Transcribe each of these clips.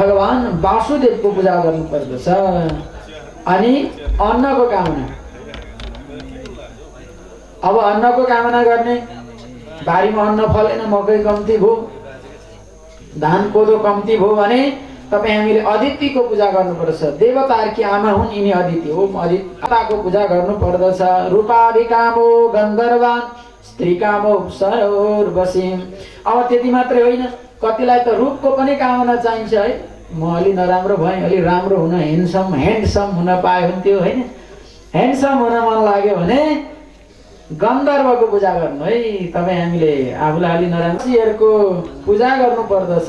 भगवान वासुदेवको पूजा गर्नु पर्दछ। अनि अन्नको कामना, अब अन्नको कामना गर्ने, बारीमा अन्न फलेन, मकै कम्ती भयो, धान कोदो कम्ती भयो भने तपाईँ हामीले अदितिको पूजा गर्नुपर्छ। देवताकी आमा हुन् यिनी अदिति हो, अदितिको पूजा गर्नु पर्दछ। रूपाभिकामो गन्धर्वान् स्त्रीकामो सरोर्वशी। अब त्यति मात्रै होइन, कतिलाई त रूपको पनि कामना चाहिन्छ है। म अलि नराम्रो भएँ, अलि राम्रो हुन, ह्यान्डसम हुन पाए हुन्थ्यो होइन। ह्यान्डसम हुन मन लाग्यो भने गन्धर्वको पूजा गर्नु है। तपाईँ हामीले आफूलाई अलि नराम्रोहरूको पूजा गर्नु पर्दछ,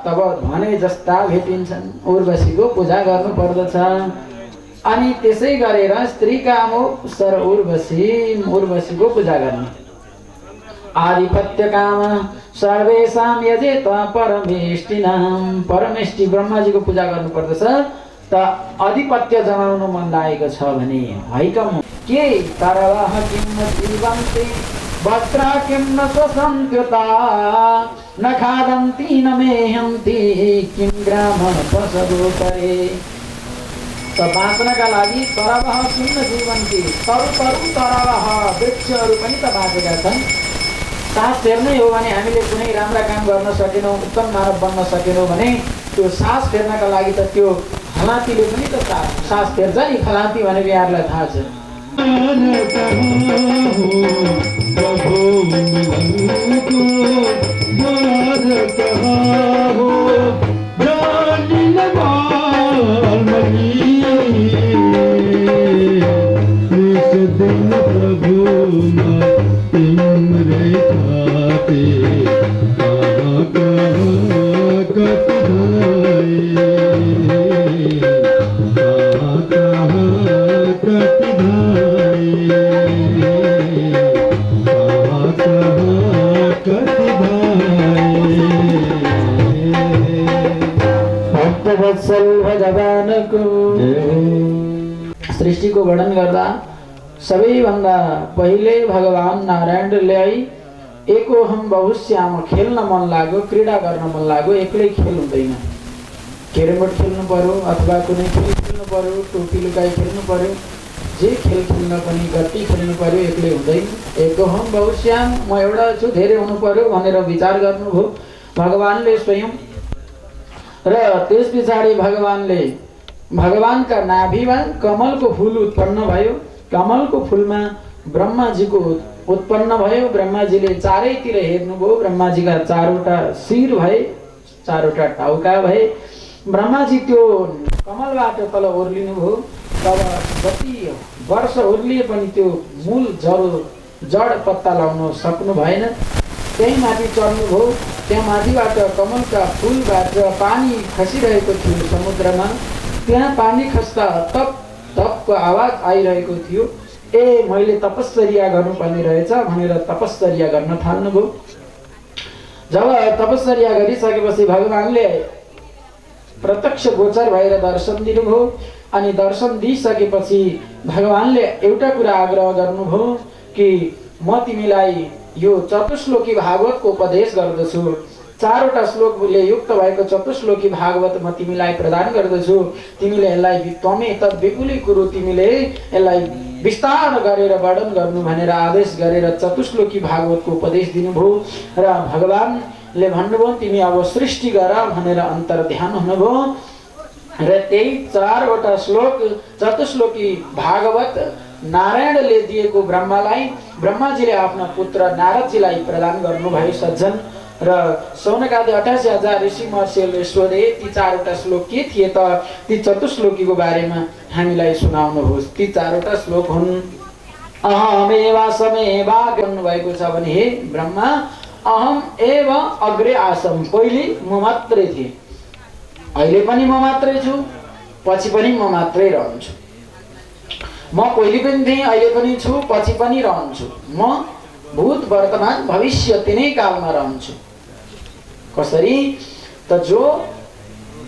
तब भने जस्ता भेटिन्छन्। उर्वशीको पूजा गर्नु पर्दछ। अनि त्यसै गरेर स्त्रीकामो सर उर्वशीको पूजा गर्नु। आधिपत्य काम सर्वेषां यजेत परमेष्टिनां। परमेष्टि ब्रह्माजीको पूजा गर्नु पर्दछ। त अधिपत्य जमाउनु मन लागेको छ भने हैकम के तरवाह किं न जीवन्ति वस्त्रा किं न स्वसन्त्युता न खादन्ति न मेहन्ति किं ग्राम पशवो करे। त बाँच्नका लागि तरवाह किं न जीवन्ति, तरु तरवाह वृक्षहरू पनि त बाँचेका छन्। सास फेर्नै हो भने हामीले कुनै राम्रा काम गर्न सकेनौँ, उत्तम मानव बन्न सकेनौँ भने त्यो सास फेर्नका लागि त त्यो फलाँतीले पनि त सास फेर्छ नि। फलाँती भनेको यहाँहरूलाई थाहा छ। भगवानको सृष्टिको वर्णन गर्दा सबैभन्दा पहिले भगवान नारायणले एकोहम बहुश्याम खेल्न मन लाग्यो, क्रीडा गर्न मन लाग्यो। एक्लै खेल हुँदैन, क्यारमबोर्ड खेल्नु पर्यो अथवा कुनै खेल खेल्नु पर्यो, टोपी लुकाई खेल्नु पर्यो, जे खेल खेल्न पनि गट्टी खेल्नु पर्यो, एक्लै हुँदैन। एकोहम बहुश्याम, म एउटा छु, धेरै हुनु पर्यो भनेर विचार गर्नुभयो भगवानले स्वयं। र त्यस पछाडि भगवानले भगवानका नाभिमा कमलको फूल उत्पन्न भयो। कमलको फूलमा ब्रह्माजीको उत्पन्न भयो। ब्रह्माजीले चारैतिर हेर्नुभयो, ब्रह्माजीका चारवटा शिर भए, चारवटा टाउका भए। ब्रह्माजी त्यो कमलबाट तल ओर्लिनु भयो। तब जति वर्ष ओर्लिए पनि त्यो मूल जड पत्ता लाउन सक्नु भएन। त्यही माथि चढ्नुभयो। त्यहाँ माथिबाट कमलका फूलबाट पानी खसिरहेको थियो समुद्रमा। त्यहाँ पानी खस्दा टप टपको आवाज आइरहेको थियो। ए मैले तपस्या गर्नुपर्ने रहेछ भनेर तपस्या गर्न थाल्नुभयो। जब तपस्या गरिसकेपछि भगवानले प्रत्यक्ष गोचर भएर दर्शन दिनुभयो। अनि दर्शन दिइसकेपछि भगवानले एउटा कुरा आग्रह गर्नुभयो कि म तिमीलाई यो चतुश्लोकी भागवतको उपदेश गर्दछु। चारवटा श्लोकले युक्त भएको चतुश्लोकी भागवत म तिमीलाई प्रदान गर्दछु। तिमीले यसलाई त्वमे तद् विपुलीकुरु, तिमीले यसलाई विस्तार गरेर वर्णन गर्नु भनेर आदेश गरेर चतुश्लोकी भागवतको उपदेश दिनुभयो। र भगवानले भन्नुभयो तिमी अब सृष्टि गर भनेर अन्तर्ध्यान हुनुभयो। र त्यही चारवटा श्लोक चतुश्लोकी भागवत नारायणले दिएको ब्रह्मालाई, ब्रह्माजीले आफ्ना पुत्र नारदजीलाई प्रदान गर्नुभयो सज्जन। र सौनकादि 88,000 ऋषि महर्षिहरूले सोधे ती चारवटा श्लोक के थिए त? ती चतुश्लोकीको बारेमा हामीलाई सुनाउनुहोस्। ती चारवटा श्लोक हुन्। अहमेव समेवा भन्नुभएको छ भने हे ब्रह्मा, अहम एव अग्रे आसम, पहिले म मात्रै थिएँ, अहिले पनि म मात्रै छु, पछि पनि म मात्रै रहन्छु। म पहिले पनि थिएँ, अहिले पनि छु, पछि पनि रहन्छु। म भूत वर्तमान भविष्य तिनै कालमा रहन्छु। कसरी त जो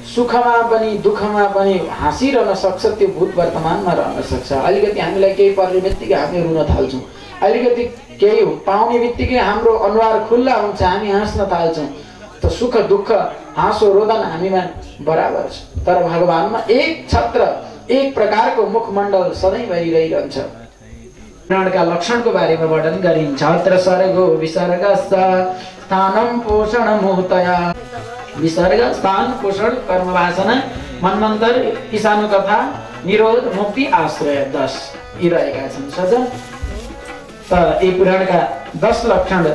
सुखमा पनि दुःखमा पनि हाँसिरहन सक्छ त्यो भूत वर्तमानमा रहन सक्छ। अलिकति हामीलाई केही पर्ने बित्तिकै हामी रुन थाल्छौँ, अलिकति केही पाउने बित्तिकै हाम्रो अनुहार खुल्ला हुन्छ, हामी हाँस्न थाल्छौँ। त सुख दुःख हाँसो रोदन हामीमा बराबर छ। तर भगवानमा एक छत्र एक प्रकारको मुखमण्डल सधैँभरि रहिरहन्छ। पुराणका लक्षणको बारेमा वर्णन गरिन्छ। अत्र सर्गो विसर्गस्थ स्थानं पोषण मुक्तया। विसर्ग स्थान पोषण कर्म वासना मन्वन्तर ईशानु कथा निरोध मुक्ति आश्रय 10 यी रहेका छन् सजन। त यी पुराणका 10 लक्षण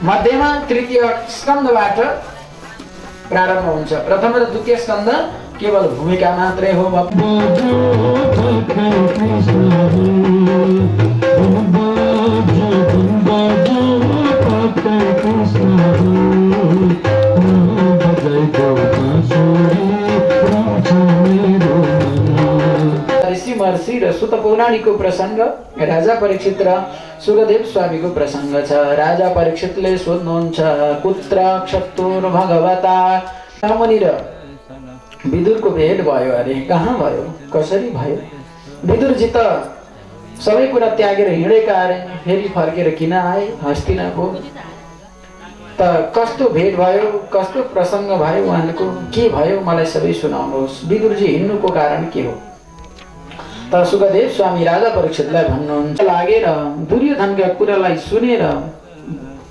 मध्यमा तृतीय स्कन्धबाट प्रारम्भ हुन्छ। प्रथम र द्वितीय स्कन्ध केवल भूमिका मात्रै हो। ऋषि महर्षि र सुत पौराणिकको प्रसंग, राजा परीक्षित र सुखदेव स्वामीको प्रसंग छ। राजा परीक्षितले सोध्नुहुन्छ कुत्र क्षत्रुर भगवता। मुनि र विदुरको भेट भयो अरे, कहाँ भयो, कसरी भयो? विदुरजी त सबै कुरा त्यागेर हिँडेका अरे, फेरि फर्केर किन आए हस्तिनापुर? त कस्तो भेट भयो, कस्तो प्रसंग भयो, उहाँको के भयो, मलाई सबै सुनाउनुहोस्। विदुरजी हिँड्नुको कारण के हो? त सुखदेव स्वामी राजा परीक्षितलाई भन्नुहुन्छ लागेर दुर्योधनका कुरालाई सुनेर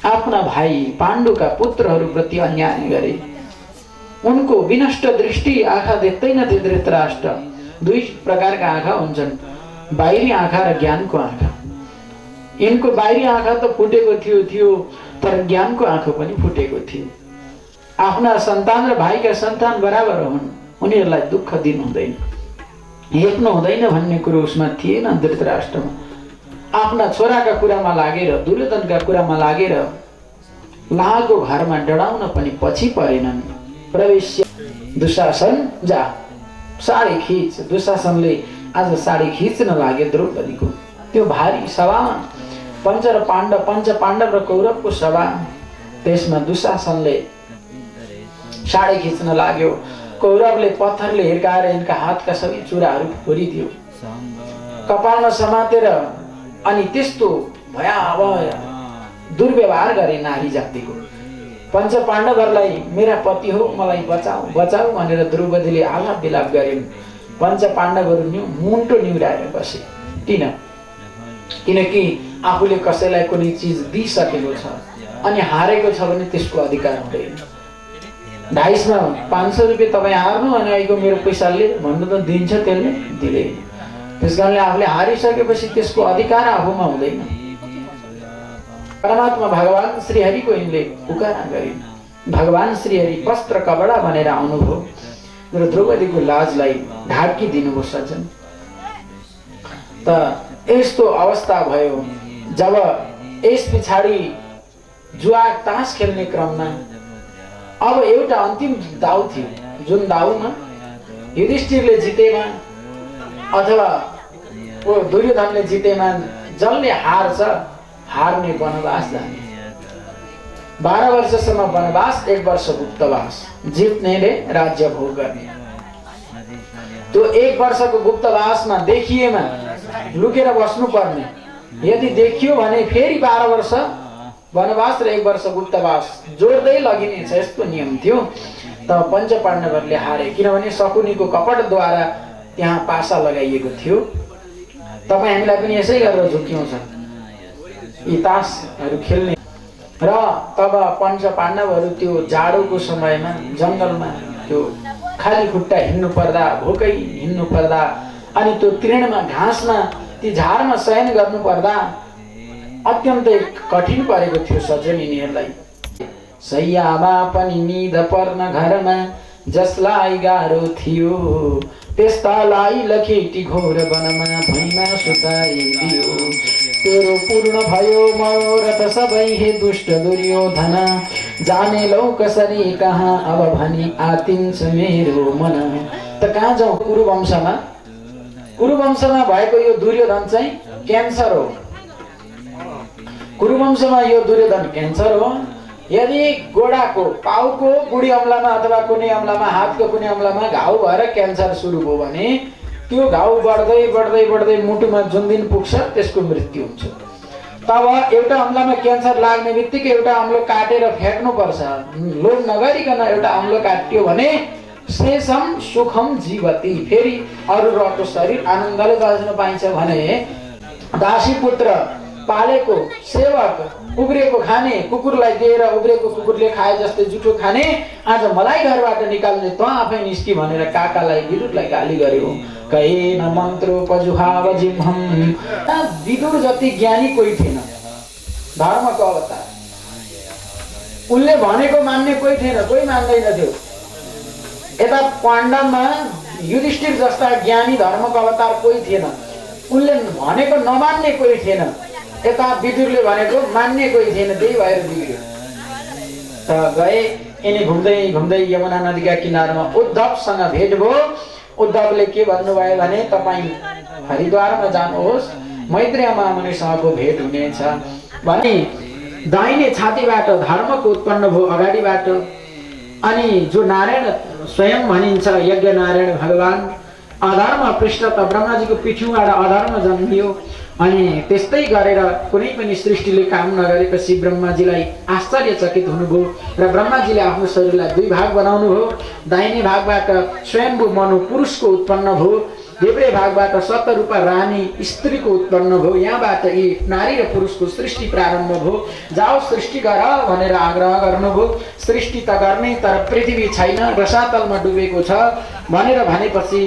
आफ्ना भाइ पाण्डुका पुत्रहरूप्रति अन्याय गरे। उनको विनष्ट दृष्टि आँखा देख्दैनथे धृतराष्ट्र। दुई प्रकारका आँखा हुन्छन्, बाहिरी आँखा र ज्ञानको आँखा। यिनको बाहिरी आँखा त फुटेको थियो तर ज्ञानको आँखा पनि फुटेको थियो। आफ्ना सन्तान र भाइका सन्तान बराबर हुन्, उनीहरूलाई दुःख दिनु हुँदैन, हेप्नु हुँदैन भन्ने कुरो उसमा थिएन धृतराष्ट्रमा। आफ्ना छोराका कुरामा लागेर दुर्योधनका कुरामा लागेर लालको घरमा डढाउन पनि पछि परेनन्। प्रवेश दुशासन जा साडी खिच। दुशासनले आज साडी खिच्न लागे द्रौपदीको। त्यो भारी सभामा पंच पाण्डव र कौरवको सभा, त्यसमा दुशासनले साडी खिच्न लाग्यो। कौरवले पत्थरले हिर्काएर यिनका हातका सबै चुराहरू फोरिदियो, कपालमा समातेर अनि त्यस्तो भयावह दुर्व्यवहार गरे नारी जातिको। पंच पाण्डवहरूलाई मेरा पति हो, मलाई बचाऊ बचाऊ भनेर द्रौपदीले आलाप विलाप गरिन्। पंच पाण्डवहरू मुन्टो निहुराएर बसे। किनकि आफूले कसैलाई कुनै चिज दिइसकेको छ अनि हारेको छ भने त्यसको अधिकार हुँदैन। 250 500 रुपियाँ तपाईँ हार्नु अनि अहिलेको मेरो पैसाले भन्नु त दिन्छ, त्यसले दिँदैन। त्यस कारणले आफूले हारिसकेपछि त्यसको अधिकार आफूमा हुँदैन। परमात्मा भगवान श्रीहरिको यिनले पुकारा गरिन्। भगवान श्रीहरि वस्त्र कपडा भनेर आउनुभयो र द्रौपदीको लाजलाई ढाकिदिनुभयो सज्जन। त यस्तो अवस्था भयो जब यस पछाडि जुवा तास खेल्ने क्रममा अब एउटा अन्तिम दाउ थियो, जुन दाउमा युधिष्ठिरले जितेमा अथवा दुर्योधनले जितेमा जसले हार्छ हार्ने वनवास जाने। 12 वर्षसम्म वनवास, 1 वर्ष गुप्तवास, जित्नेले राज्य भोग गर्ने। त्यो 1 वर्षको गुप्तवासमा देखिएमा लुकेर बस्नु पर्ने। यदि देखियो भने फेरि 12 वर्ष वनवास र 1 वर्ष गुप्तवास जोड्दै लगिनेछ, यस्तो नियम थियो। त पंच पाण्डवहरूले हारे, किनभने शकुनीको कपटद्वारा त्यहाँ पासा लगाइएको थियो। तपाईँ हामीलाई पनि यसै गरेर झुक्क्याउँछ यी तासहरू खेल्ने। र तब पंच पाण्डवहरू त्यो जाडोको समयमा जङ्गलमा त्यो खाली खुट्टा हिँड्नु पर्दा, भोकै हिँड्नु पर्दा अनि त्यो तृणमा घाँसमा ती झारमा शयन गर्नु पर्दा अत्यन्तै कठिन परेको थियो सज्जन यिनीहरूलाई। सैयामा पनि निद पर्न घरमा जसलाई गाह्रो थियो, त्यस्तालाई लखेटी घोर वनमा भैमा सुताइदियो। तेरो पूर्ण भयो मनोरथ सबै हे दुष्ट दुर्योधन, जाने लौ कसरी कहाँ अब भनी आतिन्छ मेरो मन। त कहाँ जाउँ? कुरुवंशमा भएको यो दुर्योधन चाहिँ क्यान्सर हो। कुरुवंशमा यो दुर्योधन क्यान्सर हो। यदि गोडाको पाउको बुढी अम्लामा अथवा कुनै अम्लामा, हातको कुनै अम्लामा घाउ भएर क्यान्सर सुरु भयो भने त्यो घाउ बढ्दै बढ्दै बढ्दै मुटुमा जुन दिन पुग्छ त्यसको मृत्यु हुन्छ। तब एउटा अम्लामा क्यान्सर लाग्ने बित्तिकै एउटा अम्लो काटेर फ्याँक्नुपर्छ। लोभ नगरिकन एउटा अम्लो काट्यो भने शेषम सुखम जीवती, फेरि अरू रहको शरीर आनन्दले बाँच्न पाइन्छ भने दासी पुत्र पालेको सेवक उब्रेको खाने कुकुरलाई दिएर उब्रेको कुकुरले खाए जस्तै जुठो खाने, आज मलाई घरबाट निकाल्ने त आफै निस्की भनेर काकालाई विदुरलाई गाली गर्यो। कहेन मन्त्रोपजुहाव जिह्वम, विदुर जति ज्ञानी कोही थिएन, धर्मको अवतार। उनले भनेको मान्ने कोही थिएन, कोही मान्दैन थियो। यता पाण्डवमा युधिष्ठिर जस्ता ज्ञानी धर्मको अवतार कोही थिएन, उनले भनेको नमान्ने कोही थिएन। यता विदुरले भनेको मान्ने कोही थिएन, त्यही भएर बिग्रियो। त गए यिनी घुम्दै घुम्दै यमुना नदीका किनारमा उद्धवसँग भेट भयो। उद्धवले के भन्नुभयो भने तपाईँ हरिद्वारमा जानुहोस्, मैत्रेय महामुनिसँगको भेट हुनेछ भने दाहिने छातीबाट धर्मको उत्पन्न भयो अगाडिबाट। अनि जो नारायण स्वयं भनिन्छ यज्ञ नारायण भगवान, अधर्म पृष्ठ त ब्रह्माजीको पिठ्यूबाट अधर्म जन्मियो। अनि त्यस्तै गरेर कुनै पनि सृष्टिले काम नगरेपछि ब्रह्माजीलाई आश्चर्यचकित हुनुभयो र ब्रह्माजीले आफ्नो शरीरलाई दुई भाग बनाउनु भयो। दाहिने भागबाट स्वयम्भू मनु पुरुषको उत्पन्न भयो, देब्रे भागबाट सतरूपा रानी स्त्रीको उत्पन्न भयो। यहाँबाट यी नारी र पुरुषको सृष्टि प्रारम्भ भयो। जाओ सृष्टि गर भनेर आग्रह गर्नुभयो। सृष्टि त गर्ने तर पृथ्वी छैन, रसातलमा डुबेको छ भनेर भनेपछि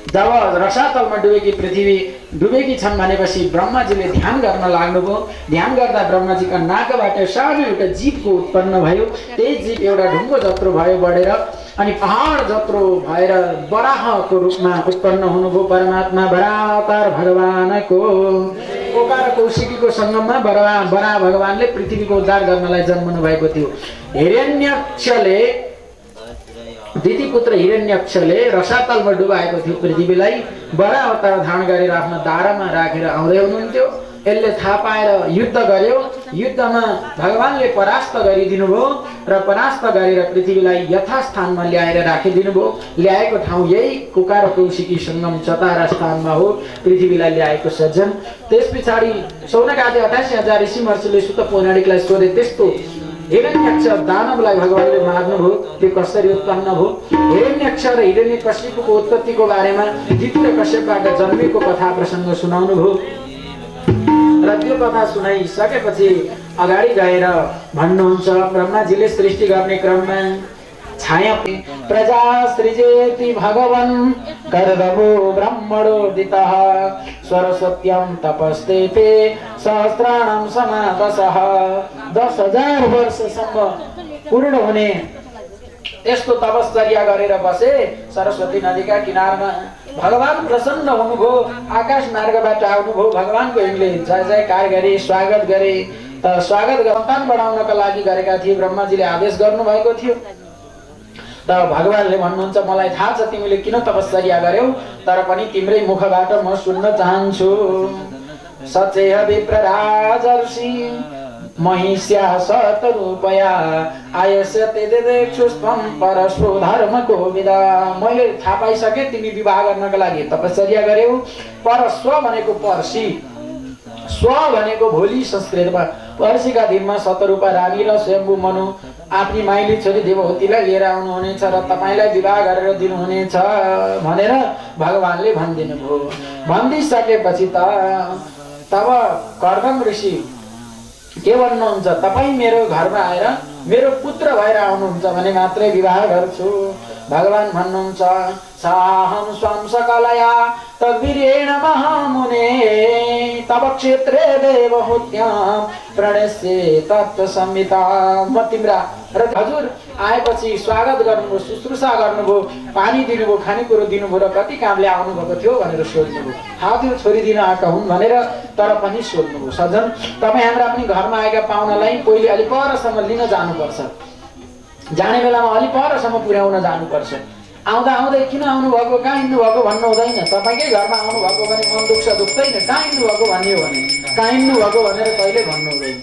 जब रसातलमा डुबेकी पृथ्वी डुबेकी छन् भनेपछि ब्रह्माजीले ध्यान गर्न लाग्नुभयो। ध्यान गर्दा ब्रह्माजीका नाकबाट सानो एउटा जीवको उत्पन्न भयो। त्यही जीव एउटा ढुङ्गो जत्रो भयो बढेर, अनि पहाड जत्रो भएर वराहको रूपमा उत्पन्न हुनुभयो। परमात्मा वरावतार भगवानको ओकार कौशिकीको सङ्गममा वराह भगवानले पृथ्वीको उद्धार गर्नलाई जन्मनु भएको थियो। हिरण्यक्षले दितिपुत्र हिरण्यक्षले रसातलमा डुबाएको थियो पृथ्वीलाई। वराह अवतार धारण गरेर आफ्नो दारामा राखेर आउँदै हुनुहुन्थ्यो। यसले थाहा पाएर युद्ध गर्यो। युद्धमा भगवानले परास्त गरिदिनु भयो र परास्त गरेर पृथ्वीलाई यथास्थानमा ल्याएर राखिदिनु भयो। ल्याएको ठाउँ यही कुकार कौशिकी सङ्गम चतारा स्थानमा हो, पृथ्वीलाई ल्याएको सज्जन। त्यस पछाडि सौनकादि 88,000 ऋषि महर्षिले सुत पौराणिकलाई सोधे त्यस्तो हिरण्यक्ष दानवलाई भगवानले मार्नुभयो, त्यो कसरी उत्पन्न भयो? हिरण्यक्ष र हिरण्यकश्यपको उत्पत्तिको बारेमा दिति र कश्यपबाट जन्मेको कथा प्रसङ्ग सुनाउनु भयो र त्यो कथा सुनाइसकेपछि अगाडि गएर भन्नुहुन्छ ब्रह्माजीले सृष्टि गर्ने क्रममा छाया प्रजा सृजेति भगवन् कर्दभो ब्रह्मणोदितः सरस्वत्यं तपस्तेते सहस्राणां समादशः। 10,000 वर्षसम्म पूर्ण हुने यस्तो तपश्चर्या गरेर बसे सरस्वती नदीका किनारमा। भगवान प्रसन्न हुनुभयो, आकाश मार्गबाट आउनुभयो। भगवानको यिनले जय जयकार गरे, स्वागत गरे। त स्वागत सन्तान बढाउनका लागि गरेका थिए, ब्रह्माजीले आदेश गर्नुभएको थियो। त भगवानले भन्नुहुन्छ मलाई थाहा छ तिमीले किन तपश्चर्या गर्यौ, तर पनि तिम्रै मुखबाट म सुन्न चाहन्छु। सचेह विप्रराजर्षि महिष्या सतरूपया आयस्यते देदेक्षुस्त्वं परस्व धर्मको विदा। मैले थाहा पाइसके तिमी विवाह गर्नका लागि तपश्चर्या गर्यौ। परस्व भनेको पर्सि, स्व भनेको भोलि संस्कृतमा। पर्सिका दिनमा सतरूपा रानी र स्वयम्भू मनु आफ्नी माइली छोरी देवहूतिलाई लिएर आउनुहुनेछ र तपाईँलाई विवाह गरेर दिनुहुनेछ भनेर भगवानले भनिदिनु भयो। भनिदिइसकेपछि तब कर्दम ऋषि के भन्नुहुन्छ, तपाईँ मेरो घरमा आएर मेरो पुत्र भएर आउनुहुन्छ भने मात्रै विवाह गर्छु। भगवान भन्नुहुन्छ साहं स्वं सकलया तद्वीर्येण महामुने तव क्षेत्रे देवहूत्यां प्रणश्ये तत्त्वसंहिता। म तिम्रा र हजुर आएपछि स्वागत गर्नुभयो, शुश्रूषा गर्नुभयो, पानी दिनुभयो, खानेकुरो दिनुभयो र कति कामले आउनुभएको थियो भनेर सोध्नुभयो। हातमा छोरी दिन आएका हुन् भनेर तर पनि सोध्नुभयो। सज्जन, तपाईँ हाम्रा पनि घरमा आएका पाहुनालाई पहिले अलि परसम्म लिन जानुपर्छ। जाने बेलामा अलि परसम्म पुर्याउन जानुपर्छ। आउँदा आउँदै किन आउनुभएको, कहाँ हिँड्नुभएको भन्नु हुँदैन। तपाईँकै घरमा आउनुभएको भने मन दुख्छ दुख्दैन, कहाँ हिँड्नुभएको भन्ने हो भने कहाँ हिँड्नुभएको भनेर कहिले भन्नु हुँदैन।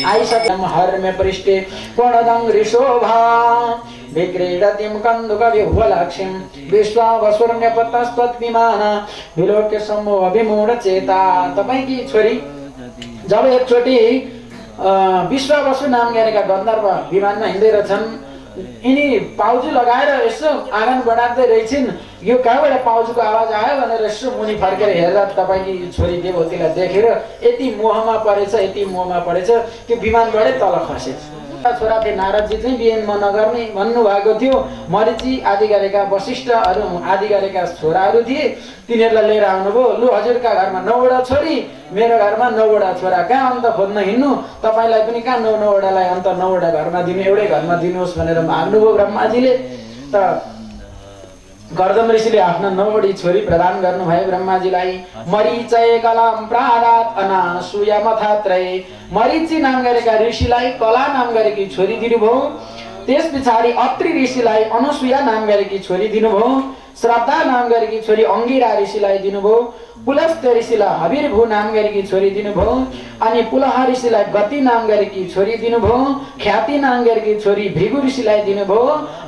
आइसक्यम हर्म्य पृष्ठे पूर्णदं ऋषोभा विक्रीडतिं कन्दुकविह्वलक्ष्मीं विश्वावसुर्ण्यपतस्तद्विमान विलोक्य सम्मो अभिमूढ चेता। तपाईँकी छोरी जब एकचोटि विश्ववसु नाम गरेका गन्धर्व विमानमा हिँड्दै रहेछन्, यिनी पाउजु लगाएर यसो आँगन बढार्दै रहेछन्। यो कहाँबाट पाउजुको आवाज आयो भनेर यसो मुनि फर्केर हेर्दा तपाईँकी छोरी देवतीलाई देखेर यति मोहमा परेछ, यति मोहमा परेछ कि विमानबाटै तल खसेछ। छोरा थिए नारदजी चाहिँ बिहेमा नगर्ने भन्नुभएको थियो। मरीचि आदि गरेका वशिष्ठहरू आदि गरेका छोराहरू थिए, तिनीहरूलाई लिएर आउनुभयो। लु हजुरका घरमा 9वटा छोरी, मेरो घरमा 9वटा छोरा, कहाँ अन्त खोज्न हिँड्नु, तपाईँलाई पनि कहाँ 9वटालाई अन्त 9वटा घरमा दिनु, एउटै घरमा दिनुहोस् भनेर माग्नुभयो ब्रह्माजीले। त गर्दम ऋषिले आफ्ना 9वटी छोरी प्रदान गर्नुभयो ब्रह्माजीलाई। मरीचय कलाम प्रादात अनासुया मथात्रय, मरीचि नाम गरेका ऋषिलाई कला नाम गरेकी छोरी दिनुभयो। त्यस पछाडि अत्रि ऋषिलाई अनसुया नाम गरेकी छोरी दिनुभयो। श्रद्धा नाम गरेकी छोरी अंगिरा ऋषिलाई दिनुभयो। पुलस्त्य ऋषिलाई हविर्भु नाम गरेकी छोरी दिनुभयो। अनि पुलह ऋषिलाई गति नाम गरेकी छोरी दिनुभयो। ख्याति नाम गरेकी छोरी भृगु ऋषिलाई दिनुभयो।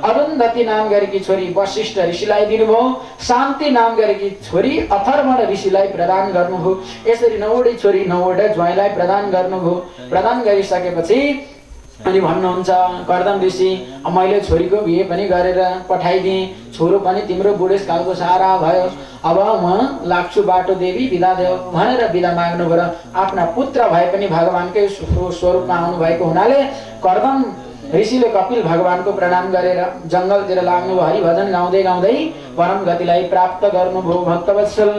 अरुन्धति नाम गरेकी छोरी वशिष्ठ ऋषिलाई दिनुभयो। शान्ति नाम गरेकी छोरी अथर्वण ऋषिलाई प्रदान गर्नुभयो। यसरी 9वटी छोरी 9वटा ज्वाइँलाई प्रदान गर्नुभयो। प्रदान गरिसकेपछि अनि भन्नुहुन्छ कर्दम ऋषि, मैले छोरीको बिहे पनि गरेर पठाइदिएँ, छोरो पनि तिम्रो बुढेसकालको सहारा भयो, अब म लाग्छु बाटो देवी बिदा देऊ भनेर बिदा माग्नु भयो। आफ्ना पुत्र भए पनि भगवानकै स्वरूपमा आउनुभएको हुनाले कर्दम ऋषिले कपिल भगवानको प्रणाम गरेर जङ्गलतिर लाग्नुभयो। हरिभजन गाउँदै गाउँदै परम गतिलाई प्राप्त गर्नुभयो। भक्तवत्सल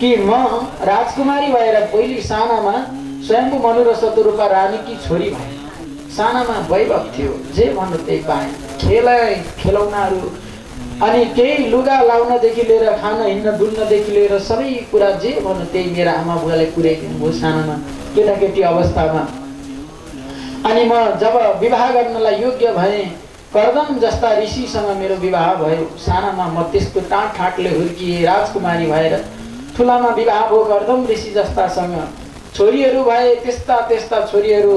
कि म राजकुमारी भएर पहिले सानामा स्वयम्भू मनु र शतरूपा रानीकी छोरी भए। सानामा वैभव थियो, जे भन्नु त्यही पाएँ, खेलौनाहरू अनि केही लुगा लाउनदेखि लिएर खान हिँड्न डुल्नदेखि लिएर सबै कुरा जे भन्नु त्यही मेरा आमा बुवाले पुर्याइदिनु भयो सानामा, केटाकेटी अवस्थामा। अनि म जब विवाह गर्नलाई योग्य भएँ, कर्दम जस्ता ऋषिसँग मेरो विवाह भयो। सानामा म त्यसको टाँटले हुर्किए, राजकुमारी भएर ठुलामा विवाह भयो कर्दम ऋषि जस्तासँग। छोरीहरू भए त्यस्ता त्यस्ता छोरीहरू।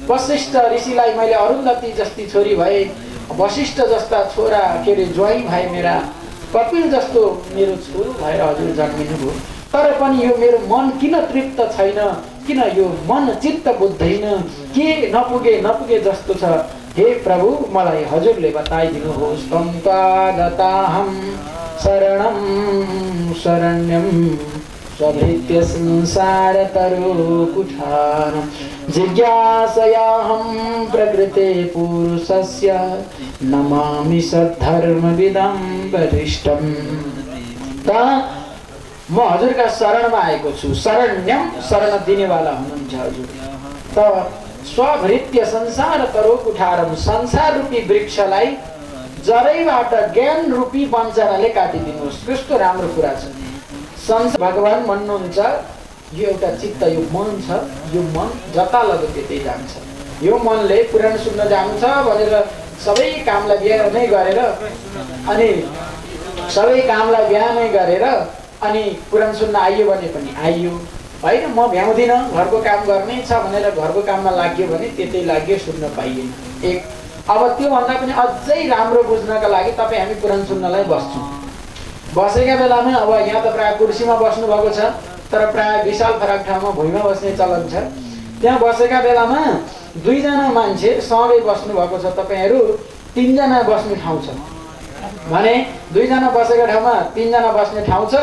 वशिष्ठ ऋषिलाई मैले अरुन्धति जस्ती छोरी भए, वशिष्ठ जस्ता छोरा के अरे ज्वाइँ भए मेरा, कपिल जस्तो मेरो छोरो भएर हजुर जन्मिनुभयो। तर पनि यो मेरो मन किन तृप्त छैन, किन यो मन चित्त बुझ्दैन, के नपुगे जस्तो छ। हे प्रभु, मलाई हजुरले बताइदिनुहोस्। तम त्वागताहं शरणं शरण्यं स्वभृत्य संसारतरुकुठारं जिज्ञासयाहं प्रकृते पुरुषस्य नमामि सद्धर्मविदं वरिष्ठं। म हजुरका शरणमा आएको छु। शरण्यम, शरण दिनेवाला हुनुहुन्छ हजुर। त स्वभृत्य संसार तरुकुठारम, संसार रूपी वृक्षलाई जरैबाट ज्ञान रूपी वञ्चनाले काटिदिनुहोस्। कस्तो राम्रो कुरा छ। संसार भगवान भन्नुहुन्छ यो एउटा चित्त, यो मन छ, यो मन जता लग्यो त्यतै जान्छ। यो मनले पुराण सुन्न जान्छ भनेर सबै कामलाई बिहानै गरेर अनि पुराण सुन्न आइयो भने पनि आइयो होइन। म भ्याउँदिनँ, घरको काम गर्नै छ भनेर घरको काममा लाग्यो भने त्यतै लाग्यो, सुन्न पाइएन। एक अब त्योभन्दा पनि अझै राम्रो बुझ्नका लागि तपाईँ हामी पुराण सुन्नलाई बस्छौँ। बसेका बेलामा अब यहाँ त प्रायः कुर्सीमा बस्नु भएको छ, तर प्रायः विशाल फरक ठाउँमा भुइँमा बस्ने चलन छ। त्यहाँ बसेका बेलामा 2 जना मान्छे सँगै बस्नु भएको छ, तपाईँहरू 3 जना बस्ने ठाउँ छ भने 2 जना बसेको ठाउँमा 3 जना बस्ने ठाउँ छ।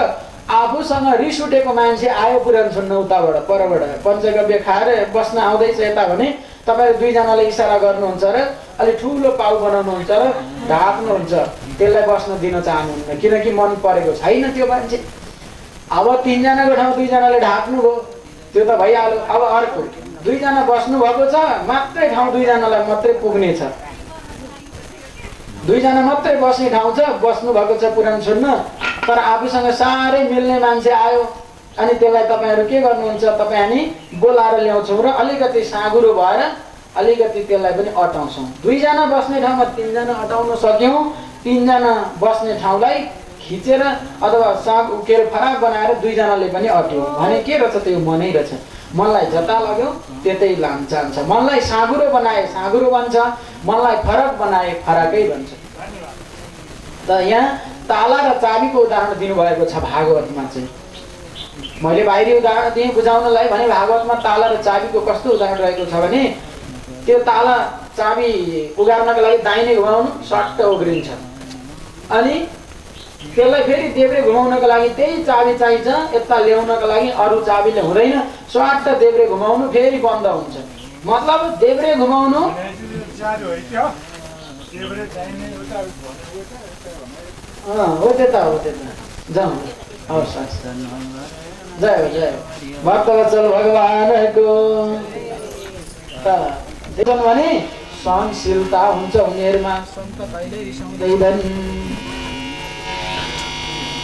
आफूसँग रिस उठेको मान्छे आयो पुराण सुन्न उताबाट परबाट पञ्चगव्य खाएर बस्न आउँदैछ यता भने तपाईँहरू 2 जनाले इसारा गर्नुहुन्छ र अलि ठुलो पाउ बनाउनुहुन्छ र ढाक्नुहुन्छ, त्यसलाई बस्न दिन चाहनुहुन्न किनकि मन परेको छैन त्यो मान्छे। अब 3 जनाको ठाउँ 2 जनाले ढाक्नुभयो, त्यो त भइहाल्यो। अब अर्को 2 जना बस्नु भएको छ, मात्रै ठाउँ 2 जनालाई मात्रै पुग्ने छ, 2 जना मात्रै बस्ने ठाउँ छ, बस्नु भएको छ पुराण सुन्न। तर आफूसँग साह्रै मिल्ने मान्छे आयो अनि त्यसलाई तपाईहरु के गर्नुहुन्छ, तपाई हामी बोलाएर ल्याउँछौँ र अलिकति साँगुरो भएर अलिकति त्यसलाई पनि अटाउँछौँ। 2 जना बस्ने ठाउँमा 3 जना अटाउन सक्यौँ, 3 जना बस्ने ठाउँलाई खिचेर अथवा साग उकेर फराक बनाएर 2 जनाले पनि अट्यो भने के रहेछ, त्यो मनै रहेछ। मनलाई जता लाग्यो त्यतै लान चाहन्छ। मनलाई साँगुरो बनाए साँगुरो बन्छ, मनलाई फरक बनाए फरकै बन्छ। त यहाँ ताला र चाबीको उदाहरण दिनुभएको छ भागवतमा चाहिँ। मैले बाहिरी उदाहरण दिएँ बुझाउनलाई भने भागवतमा ताला र चाबीको कस्तो उदाहरण रहेको छ भने त्यो ताला चाबी उगार्नको लागि दाहिने घुमाउनु सट्ट उग्रिन्छ, अनि त्यसलाई फेरि देब्रे घुमाउनको लागि त्यही चाबी चाहिन्छ, यता ल्याउनको लागि अरू चाबीले हुँदैन, स्वाट देब्रे घुमाउनु फेरि बन्द हुन्छ। मतलब देब्रे घुमाउनु हो त्यता जाउँ। हवस् जय हो जय हो भक्तवत्सल भगवानको। देखौँ भने सहनशीलता हुन्छ उनीहरूमा, सन्त कहिल्यै रिसाउँदैनन्,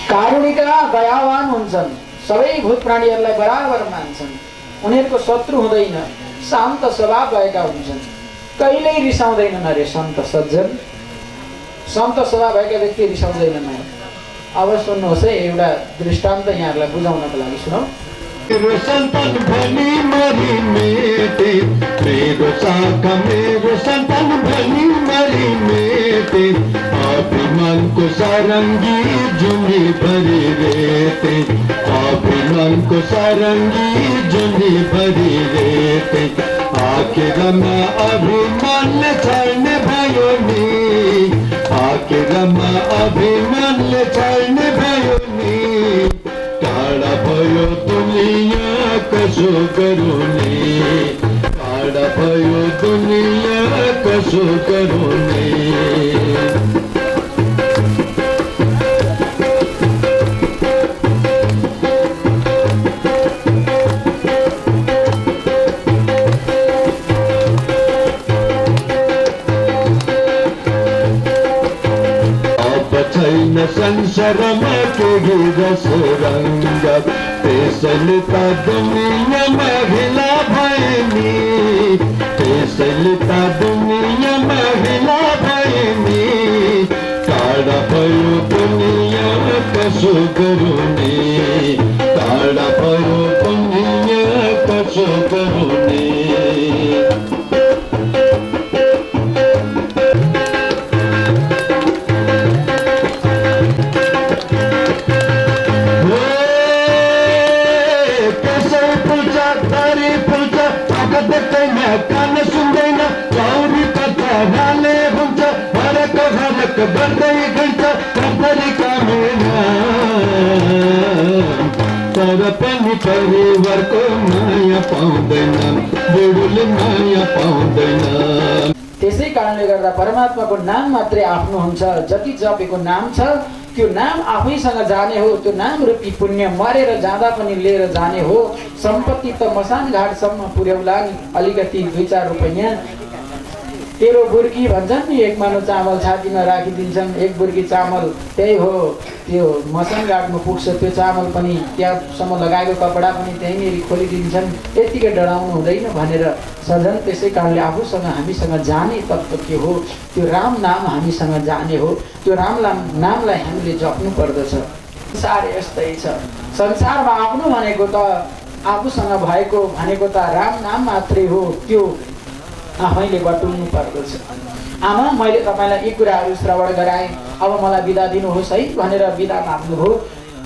कारुणिका दयावान हुन्छन्, सबै भूत प्राणीहरूलाई बराबर मान्छन्, उनीहरूको शत्रु हुँदैन, शान्त स्वभाव भएका हुन्छन्, कहिल्यै रिसाउँदैनन्। अरे सन्त सज्जन सन्त स्वभाव भएका व्यक्ति रिसाउँदैनन्। अब सुन्नुहोस् है, एउटा दृष्टान्त यहाँहरूलाई बुझाउनको लागि सुनौ। मेरो सन्तान भनी मरी मेटे, मेरो शाखा मेरो सन्तान भनी मरी मेटे, अभिमानको सारङ्गी जुनी भरी रेते, अभिमानको सारङ्गी जुनी भरी रेते, आखिरमा अभिमानले छाड्ने भयो नि, आखिरमा अभिमानले छाड्ने भयो नि, टाढा भयो दुनिया कसो गरुने, टाढा भयो दुनिया कसो गरुने। छैन संसारमा केही रसरङ्ग, त्यसैले त दुनियाँमा हिला भए नि, त्यसैले त दुनियाँमा हिला भए नि, टाढा भयो दुनिया कसो गरुने, टाढा भयो दुनिया कसो गरुने। कान सुन्दैन चौरी पत्थरले हुन्छ, भरक भरक बन्दै गइन्छ कतरी कामेना, तर पनि परिवारको माया पाउँदैन, बुढुले माया पाउँदैन। त्यसै कारणले गर्दा परमात्माको नाम मात्रै आफ्नो हुन्छ। जति जपेको नाम छ त्यो नाम आफैसँग जाने हो, त्यो नाम रूपी पुण्य मरेर जाँदा पनि लिएर जाने हो। सम्पत्ति त मसान घाटसम्म पुर्याउला नि, अलिकति 2-4 रुपैयाँ तेरो बुर्की भन्छन् नि, 1 मानो चामल छातीमा राखिदिन्छन्, 1 बुर्की चामल त्यही हो, त्यो मसान घाटमा पुग्छ, त्यो चामल पनि त्यहाँसम्म लगाएको कपडा पनि त्यहीँनिर खोलिदिन्छन्, यतिकै डराउनु हुँदैन भनेर सजन। त्यसै कारणले आफूसँग हामीसँग जाने तत्त्व के हो, त्यो राम नाम हामीसँग जाने हो, त्यो राम नामलाई हामीले जप्नु पर्दछ। संसार यस्तै छ, संसारमा आफ्नो भनेको त आफूसँग भएको भनेको त राम नाम मात्रै हो, त्यो आफैले बटुल्नु पर्दछ। आमा मैले तपाईँलाई यी कुराहरू श्रवण गराएँ, अब मलाई बिदा दिनुहोस् है भनेर बिदा माग्नुभयो।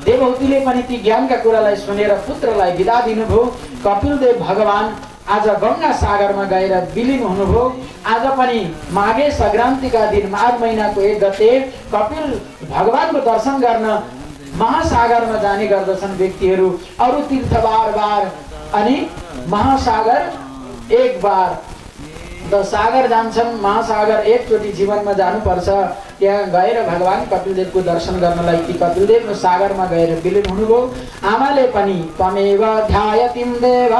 देवहूतिले पनि ती ज्ञानका कुरालाई सुनेर पुत्रलाई बिदा दिनुभयो। कपिलदेव भगवान आज गंगा सागरमा गएर विलीन हुनुभयो। आज पनि माघे संक्रान्तिका दिन माघ महिनाको 1 गते कपिल भगवानको दर्शन गर्न महासागरमा जाने गर्दछन् व्यक्तिहरू। अरू तीर्थ बार बार अनि महासागर एक बार अन्त सागर जान्छन्। महासागर एकचोटि जीवनमा जानुपर्छ। त्यहाँ गएर भगवान कपिलदेवको दर्शन गर्नलाई ती कपिलदेव सागरमा गएर विलीन हुनुभयो। आमाले पनि त्वमेव ध्यायतिं देव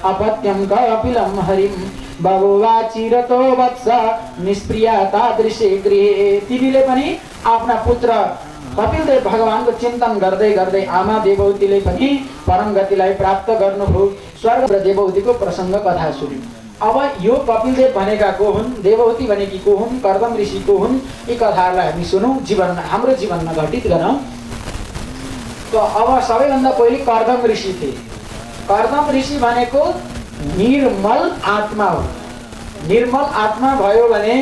अपत्यं कपिलं हरिं बभुवा चिरतो वत्स निष्प्रिया तादृशे गृहे। तिमीले पनि आफ्ना पुत्र कपिलदेव भगवानको चिन्तन गर्दै गर्दै आमा देवहूतिले पनि परम गतिलाई प्राप्त गर्नुभयो। स्वर्ग र देवहूतिको प्रसङ्ग कथा सुन्यौं। अब यो कपिलदेव भनेका को हुन्, देवहूति भनेकी को हुन्, कर्दम ऋषि को हुन्, यी कथाहरूलाई हामी सुनौं, जीवनमा हाम्रो जीवनमा घटित गरौँ। त अब सबैभन्दा पहिले कर्दम ऋषि थिए। कर्दम ऋषि भनेको निर्मल आत्मा हो। निर्मल आत्मा भयो भने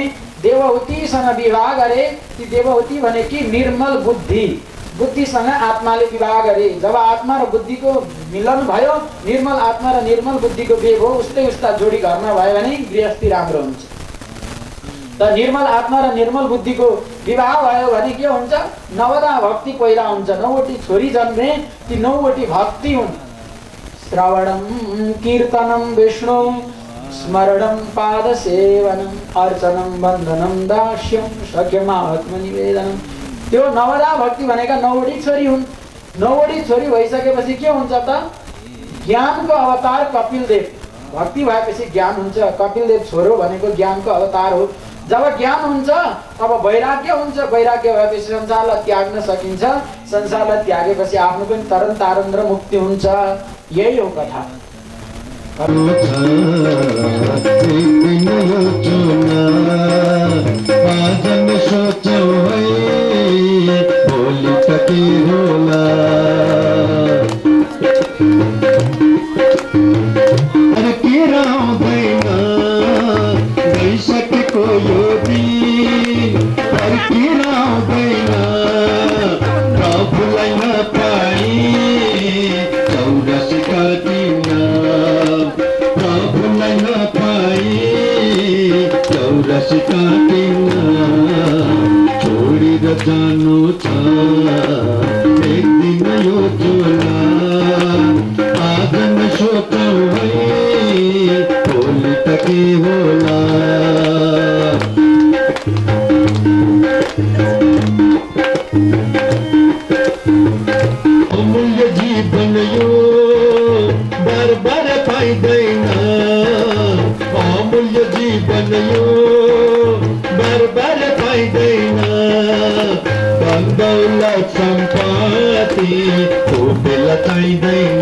देवहूतिसँग विवाह गरे। ती देवहूति भनेकी निर्मल बुद्धि, बुद्धिसँग आत्माले विवाह गरे। जब आत्मा र बुद्धिको मिलन भयो, निर्मल आत्मा र निर्मल बुद्धिको बिहे भयो, उस्तै उस्ता जोडी घरमा भयो भने गृहस्थी राम्रो हुन्छ। त निर्मल आत्मा र निर्मल बुद्धिको विवाह भयो भने के हुन्छ, नवदा भक्ति पैदा हुन्छ। 9वटी छोरी जन्मे, ती 9वटी भक्ति हुन्। श्रवणं कीर्तनं विष्णु स्मरणं पादसेवनम् अर्चनं बन्धनं दास्यं सख्यम आत्मनिवेदनम्। त्यो नवदा भक्ति भनेका 9वटी छोरी हुन्। 9वटी छोरी भइसकेपछि के हुन्छ त, ज्ञानको अवतार कपिलदेव। भक्ति भएपछि ज्ञान हुन्छ। कपिलदेव छोरो भनेको ज्ञानको अवतार हो। जब ज्ञान हुन्छ तब वैराग्य हुन्छ। वैराग्य भएपछि संसारलाई त्याग्न सकिन्छ। संसारलाई त्यागेपछि आफ्नो पनि तरन तारण र मुक्ति हुन्छ। यही हो कथा। जानु छ एक दिन यो चोला आज न सोचौँ है भोलि त के होला। अमूल्य जीवन यो बार बार पाइँदैन। अमूल्य जीवन यो बार बार पाइँदैन। धन दौलत सम्पत्ति बेला चाहिँदैन।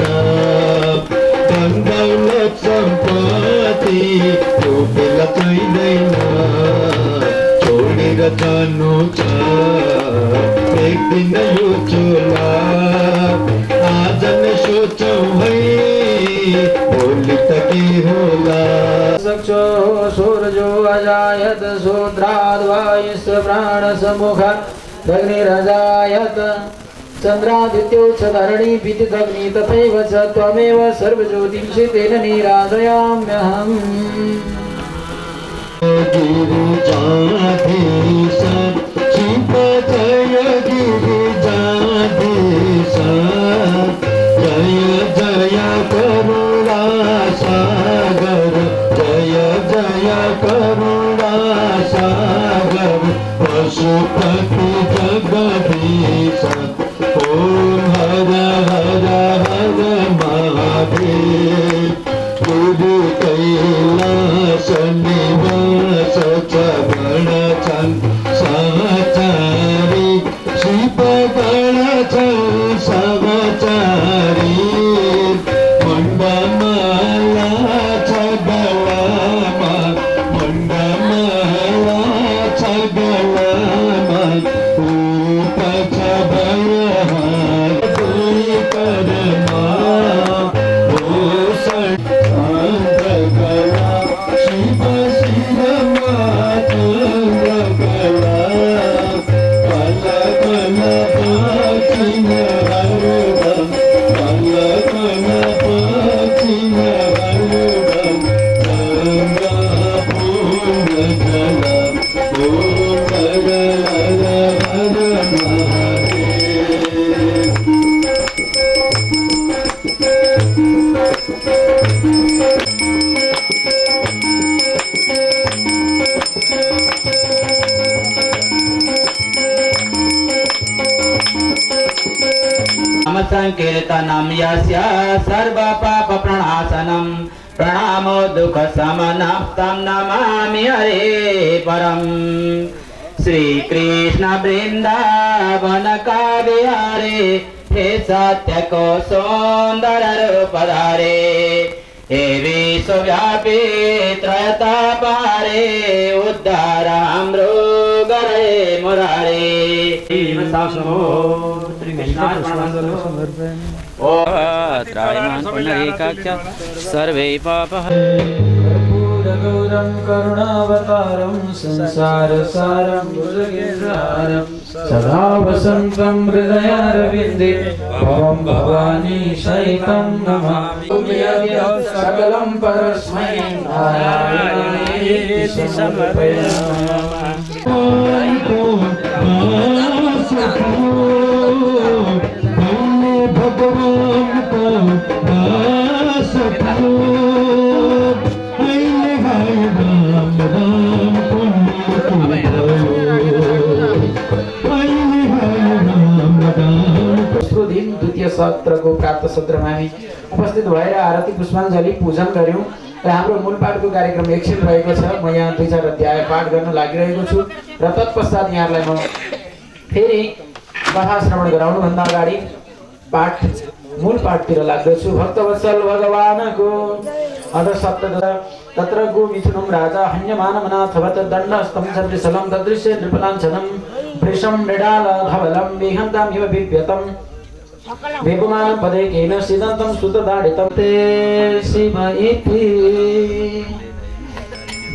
धन दौलत सम्पत्ति बेला चाहिँदैन। छोडेर जानु छ एक दिन यो चोला आज न सोचौँ है भोलि त के होला। सक्षो सूर्यो अजायत शूद्राद्वायुस् प्राणसमुखात् अग्निरजायत चन्द्रादित्यो च धरणी विद्युदग्नि तथैव च त्वमेव सर्वज्योतिषि तेन निराजयाम्यहम्। गिरिजाधीश शिव जय गिरिजाधीश जय जय करुणा सागर जय जय करुणा सागर पशुपति जगदीश ओम हर हर हर महादेव गुरु कैलास निवास गण सहचारी शिव गण सहचारी मंडमाला छगलामा मंडमाला छगलामा उपच भयहार दुई करमा भूषण अंधकला शिव शिरमा चंद्रकला कल कल पाचिन हरदम कल कल पाचिन हरदम गंगा पूर्ण जला ओम हर हर हर महादेव। नाम संकीर्तनम यस्य सर्व पाप प्रणाशनम प्रणामो दुख शमनम तं नमामि हरे परम। श्री कृष्ण वृंदावन का बिहारे हे सत्य को सुंदर रूप धारे हे विश्वव्यापी त्रयता पारे उद्धार मृगरे मुरारे। त्रायमान् पुण्डरीकाक्ष सर्वे पापः कर्पूरगौरं करुणावतारं संसारसारं भुजगेन्द्रहारं सदा वसन्तं हृदयारविन्दे भवं भवानी सहितं नमामि। सकलं परस्मै नारायणायेति समर्पयामि। द्वितीय सत्रको प्राप्त सत्रमा हामी उपस्थित भएर आरती पुष्पाञ्जली पूजन गर्यौं र हाम्रो मूल पाठको कार्यक्रम एकछिन रहेको छ। म यहाँ 2-4 अध्याय पाठ गर्न लागिरहेको छु र तत्पश्चात यहाँलाई म फेरि कथा श्रवण गराउनुभन्दा अगाडि पाठ मूल पाठतिर लाग्दछु। भक्तवत्सल भगवानको अध सप्त तत्र गो मिथुनं राजा हन्यमानमनाथवत दण्डस्तं सदृशलं तदृश्य नृपलाञ्छनं वृषं मृडाल धवलं विहन्तामिव बिभ्यतं वेपमानं पदेकेन सिदन्तं सुतदाडितं ते शिव इति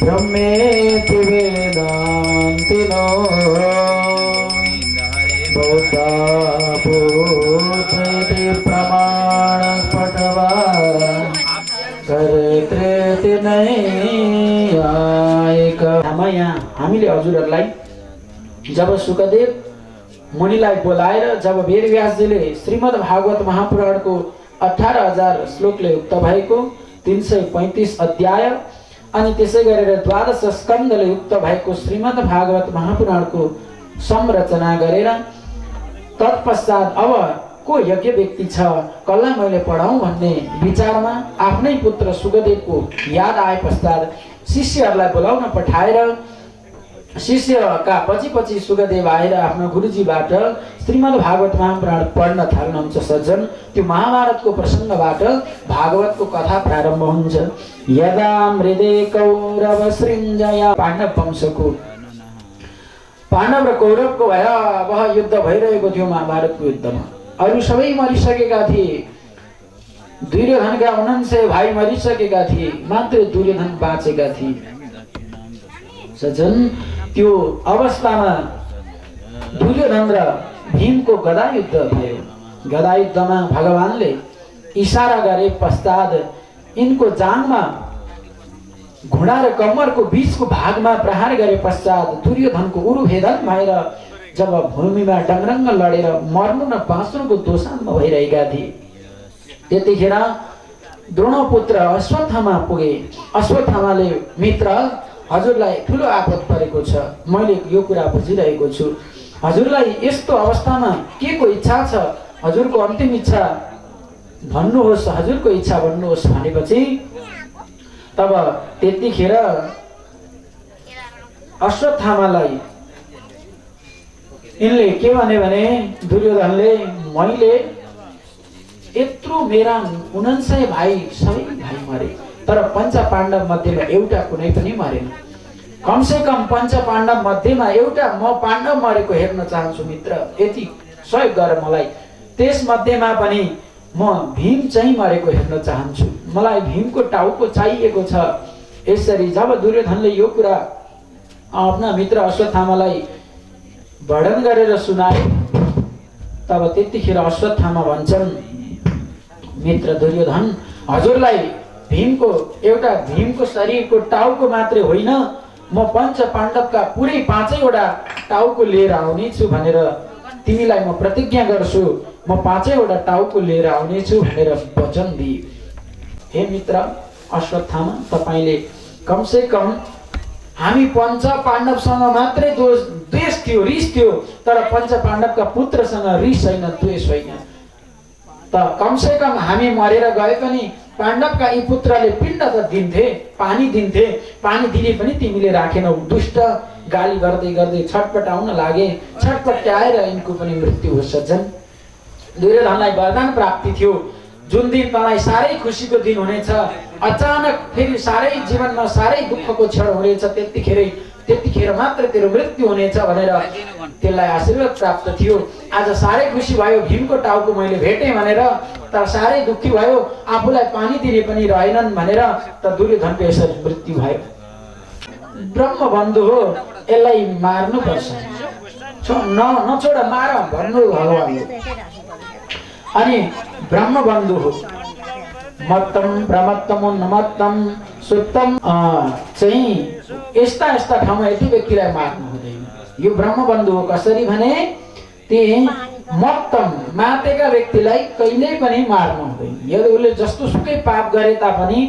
ब्रह्मेति वेदान्तिनो बौद्धा भूतेति प्रमाण पटवारा करत्रेति नैयायिक। यहाँ हामीले हजुरहरूलाई जब सुखदेव मुनिलाई बोलाएर जब वेदव्यासजीले श्रीमद् भागवत महापुराणको 18,000 श्लोकले युक्त भएको 335 अध्याय अनि त्यसै गरेर 12 स्कन्धले युक्त भएको श्रीमद् भागवत महापुराणको संरचना गरेर तत्पश्चात अब को योग्य व्यक्ति छ कसलाई मैले पढाउँ भन्ने विचारमा आफ्नै पुत्र सुखदेवको याद आए पश्चात शिष्यहरूलाई बोलाउन पठाएर शिष्यका पछि सुखदेव आएर आफ्नो गुरुजीबाट श्रीमद् भागवत महापुराण पढ्न थाल्नुहुन्छ। सज्जन, त्यो महाभारतको प्रसङ्गबाट भागवतको कथा प्रारम्भ हुन्छ। यदा मृदे कौरव सृञ्जया पाण्डव वंशको पाण्डव र कौरवको भयावह युद्ध भइरहेको थियो। महाभारतको युद्धमा अरू सबै मरिसकेका थिए। दुर्योधनका 49 भाइ मरिसकेका थिए, मात्र दुर्योधन बाँचेका थिए। सज्जन, त्यो अवस्थामा दुर्योधन र भीमको गदा युद्ध भयो। गदा युद्धमा भगवानले इशारा गरे पश्चात यिनको जाङमा घुँडा र कम्मरको बीचको भागमा प्रहार गरे पश्चात दुर्योधनको उरुभेदन भएर जब भूमिमा डङरङ्ग लडेर मर्नु न बाँच्नुको दोसानमा भइरहेका थिए, त्यतिखेर द्रोणपुत्र अश्वत्थामा पुगे। अश्वत्थामाले मित्र, हजुरलाई ठुलो आपद परेको छ, मैले यो कुरा बुझिरहेको छु। हजुरलाई यस्तो अवस्थामा के को इच्छा छ? हजुरको अन्तिम इच्छा भन्नुहोस्, हजुरको इच्छा भन्नुहोस् भनेपछि तब त्यतिखेर अश्वत्थामालाई यिनले के भने दुर्योधनले मैले यत्रो मेरा 49 भाइ सबै भाइ मरे, तर पञ्च पाण्डव मध्येमा एउटा कुनै पनि मरेन। कमसे कम पञ्च पाण्डव मध्येमा एउटा म पाण्डव मरेको हेर्न चाहन्छु मित्र, यति सहयोग गर मलाई। त्यस मध्येमा पनि म भीम चाहिँ मरेको हेर्न चाहन्छु, मलाई भीमको टाउको चाहिएको छ। यसरी जब दुर्योधनले यो कुरा आफ्ना मित्र अश्वत्थामालाई वर्णन गरेर सुनाए, तब त्यतिखेर अश्वत्थामा भन्छन्, मित्र दुर्योधन, हजुरलाई भीमको शरीरको टाउको मात्रै होइन, म पञ्च पाण्डवका पुरै 5वटा टाउको लिएर आउने छु भनेर तिमीलाई म प्रतिज्ञा गर्छु। म 5वटा टाउको लिएर आउने छु भनेर वचन दिए। हे मित्र अश्वत्थामा, तपाईले कमसे कम हामी पञ्च पाण्डवसँग मात्रै द्वेष थियो, रिस थियो, तर पञ्चपाण्डवका पुत्रसँग रिस होइन, द्वेष होइन। त कमसे कम हामी मरेर गए पनि पाण्डवका यी पुत्रले पिण्ड त दिन्थे, पानी दिन्थे, पानी दिने पनि तिमीले राखेनौ। दुष्ट गाली गर्दै गर्दै छटपटाउन लागे, छटपटाएर यिनको पनि मृत्यु हो। सज्जन, दुर्योधनलाई वरदान प्राप्ति थियो, जुन दिन तँलाई साह्रै खुसीको दिन हुनेछ, अचानक फेरि साह्रै जीवनमा साह्रै दुःखको क्षण हुनेछ, त्यतिखेर मात्र तेरो मृत्यु हुनेछ भनेर त्यसलाई आशीर्वाद प्राप्त थियो। आज साह्रै खुसी भयो, भीमको टाउको मैले भेटेँ भनेर, तर साह्रै दुःखी भयो, आफूलाई पानी दिने पनि रहेनन् भनेर, त दुर्योधनको यसरी मृत्यु भयो। ब्रह्मबन्धु हो, यसलाई मार्नुपर्छ, नछोड, मार भन्नु भगवान। अनि ब्रह्मबन्धु हो, मत्तम प्रमत्तम उन्मत्तम सुत्तम चाहिँ यस्ता यस्ता ठाउँमा यति व्यक्तिलाई मार्नु हुँदैन। यो ब्रह्मबन्धु हो। कसरी भने ती मत्तम मातेका व्यक्तिलाई कहिल्यै पनि मार्नु हुँदैन। यदि उसले जस्तो सुकै पाप गरे तापनि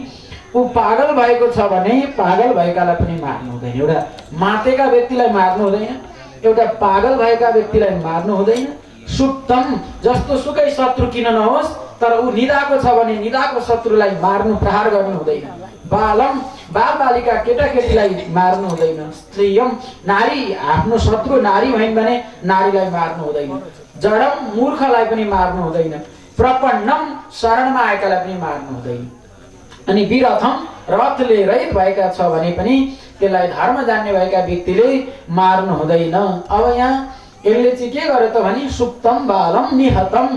ऊ पागल भएको छ भने पागल भएकालाई पनि मार्नु हुँदैन। एउटा मातेका व्यक्तिलाई मार्नु हुँदैन, एउटा पागल भएका व्यक्तिलाई मार्नु हुँदैन। सुप्तम जस्तो सुकै शत्रु किन नहोस्, तर ऊ निदाको छ भने निदाको शत्रुलाई मार्नु, प्रहार गर्नु हुँदैन। बालम बाल बालिका केटाकेटीलाई मार्नु हुँदैन। स्त्रीयम नारी आफ्नो शत्रु नारी भइन् भने नारीलाई मार्नु हुँदैन। जडम मूर्खलाई पनि मार्नु हुँदैन। प्रपन्नम शरणमा आएकालाई पनि मार्नु हुँदैन। अनि विरथम रथले रहित भएका छ भने पनि त्यसलाई धर्म जान्ने भएका व्यक्तिले मार्नु हुँदैन। अब यहाँ यसले चाहिँ के गर्यो त भने सुप्तम बालम निहतम,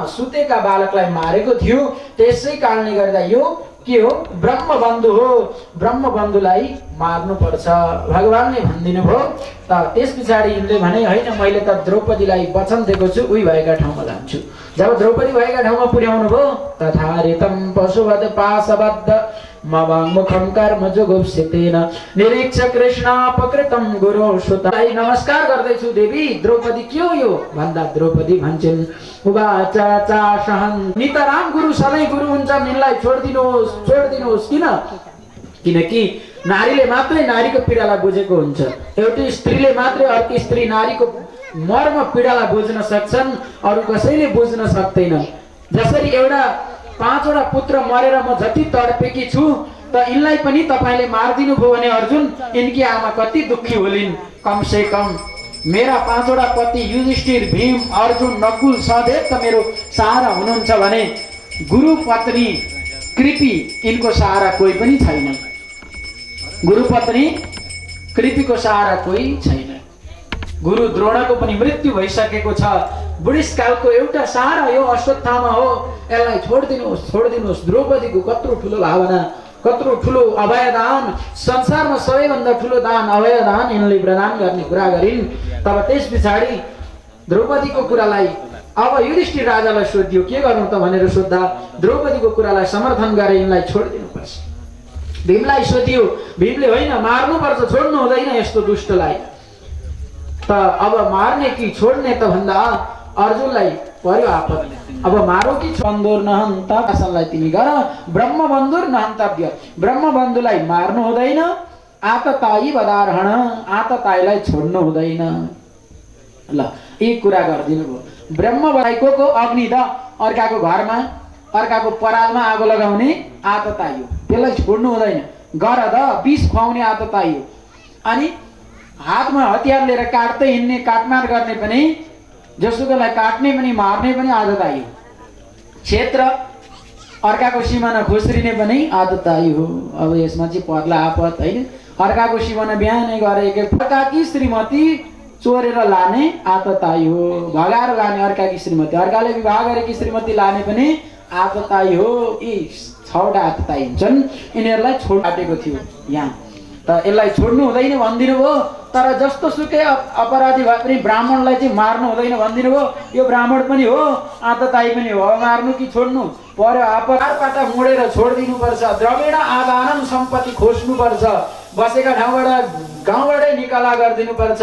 सुतेका बालकलाई मारेको थियो। त्यसै कारणले गर्दा यो के हो? ब्रह्मबन्धु हो। ब्रह्मबन्धुलाई मार्नु पर्छ भगवानले भनिदिनु भयो। त त्यस पछाडि यिनले भने होइन, मैले त द्रौपदीलाई वचन दिएको छु, उही भएका ठाउँमा जान्छु। जब द्रौपदी भएका ठाउँमा पुर्याउनु भयो, तथारितम पशुवत् पाशबद्ध मवाङ्मुखं कर्म जुगुप्सितेन निरीक्ष कृष्णापकृतं गुरु सुतलाई नमस्कार गर्दैछु देवी। द्रौपदी के हो यो भन्दा द्रौपदी भन्छन् उवाच चाशहं नितराम गुरु सधैँ गुरु हुन्छ, यिनलाई छोडिदिनुहोस्। किनकि नारीले मात्रै नारीको पीडालाई बुझेको हुन्छ। एउटी स्त्रीले मात्रै अर्की स्त्री नारीको मर्म पीडालाई बुझ्न सक्छन्, अरू कसैले बुझ्न सक्दैन। जसरी एउटा 5 वटा पुत्र मरेर म जति तडपेकी छु, त यिनलाई पनि तपाईले मारिदिनु भयो भने अर्जुन यिनकी आमा कति दुखी होलिन्। कम से कम मेरा 5 वटा पति युधिष्ठिर, भीम, अर्जुन, नकुल, सहदेव त मेरो सहारा हुनुहुन्छ भने गुरु पत्नी कृपी यिनको सहारा कोही पनि छैन। गुरु पत्नी कृपीको सहारा कोही छैन। गुरु द्रोणको पनि मृत्यु भइसकेको छ। बुढिसकालको एउटा सहारा यो अश्वत्थामा हो, यसलाई छोडिदिनुहोस्। द्रौपदीको कत्रो ठुलो भावना, कत्रो ठुलो अभयदान, संसारमा सबैभन्दा ठुलो दान अभयदान यिनले प्रदान गर्ने कुरा गरिन्। तब त्यस पछाडि द्रौपदीको कुरालाई अब युधिष्ठिर राजालाई सोधियो के गर्नु त भनेर सोद्धा द्रौपदीको कुरालाई समर्थन गरे, यिनलाई छोडिदिनुपर्छ। भीमलाई सोधियो, भीमले होइन मार्नुपर्छ, छोड्नु हुँदैन यस्तो दुष्टलाई। त अब मार्ने कि छोड्ने त भन्दा अर्जुनलाई पर्यो आपत। अब मारो कि बन्धुर नहन्त आसनलाई तिमी गर, ब्रह्मबन्धुर नहन्तव्य। ब्रह्मबन्धुलाई मार्नु हुँदैन। आततायी वदारहण, आतताईलाई छोड्नु हुँदैन। ल यी कुरा गरिदिनु भयो। ब्रह्मबाईको अग्नि त अर्काको घरमा अर्काको परालमा आगो लगाउने आतताई हो, त्यसलाई छोड्नु हुँदैन। गर द विष खुवाउने आतताई हो। अनि हातमा हतियार लिएर काट्दै हिँड्ने, काटमार गर्ने पनि, जसुकैलाई काट्ने पनि मार्ने पनि आदताई हो। क्षेत्र अर्काको सिमाना खुस्रिने पनि आदताई हो। अब यसमा चाहिँ पर्ला आपत होइन। अर्काको सिमाना बिहानै गरेको अर्काकी श्रीमती चोरेर लाने आदताई हो। भगाएर लाने अर्काकी श्रीमती, अर्काले विवाह गरेकी श्रीमती लाने पनि आदताई हो। यी 6वटा आदताई हुन्छन्। यिनीहरूलाई छोड काटेको थियो यहाँ। त यसलाई छोड्नु हुँदैन भनिदिनु भयो। तर जस्तो सुकै अपराधी भए पनि ब्राह्मणलाई चाहिँ मार्नु हुँदैन भनिदिनु भयो। यो ब्राह्मण पनि हो, आतताई पनि हो। अब मार्नु कि छोड्नु पर्यो। अपराधबाट मोडेर छोडिदिनुपर्छ। द्रविड आदानम सम्पत्ति खोज्नुपर्छ। बसेका ठाउँबाट गाउँबाटै निकाला गरिदिनुपर्छ।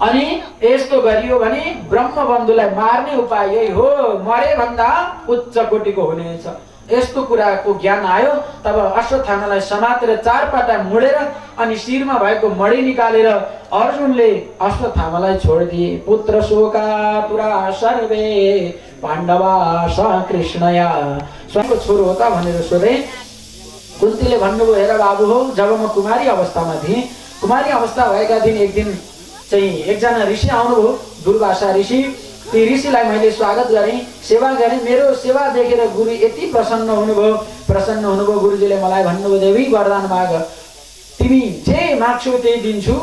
अनि यस्तो गरियो भने ब्रह्मबन्धुलाई मार्ने उपाय यही हो। मरे भन्दा उच्च कोटिको हुनेछ। यस्तो कुराको ज्ञान आयो तब अश्वत्थामालाई समातेर चारपाटा मोडेर अनि शिरमा भएको मणि निकालेर अर्जुनले अश्वत्थामालाई छोडिदिए। पुत्र शोकातुरा सर्वे पाण्डवा स कृष्णया, स्वयंको छोरो हो त भनेर सोधे। कुन्तीले भन्नुभयो हेर बाबु हो, जब म कुमारी अवस्थामा थिएँ, कुमारी अवस्था भएका दिन एक दिन चाहिँ एकजना ऋषि आउनुभयो, दुर्वासा ऋषि। ती ऋषिलाई मैले स्वागत गरेँ, सेवा गरेँ। मेरो सेवा देखेर गुरु यति प्रसन्न हुनुभयो। गुरुजीले मलाई भन्नुभयो देवी वरदान माग, तिमी जे माग्छौ त्यही दिन्छु।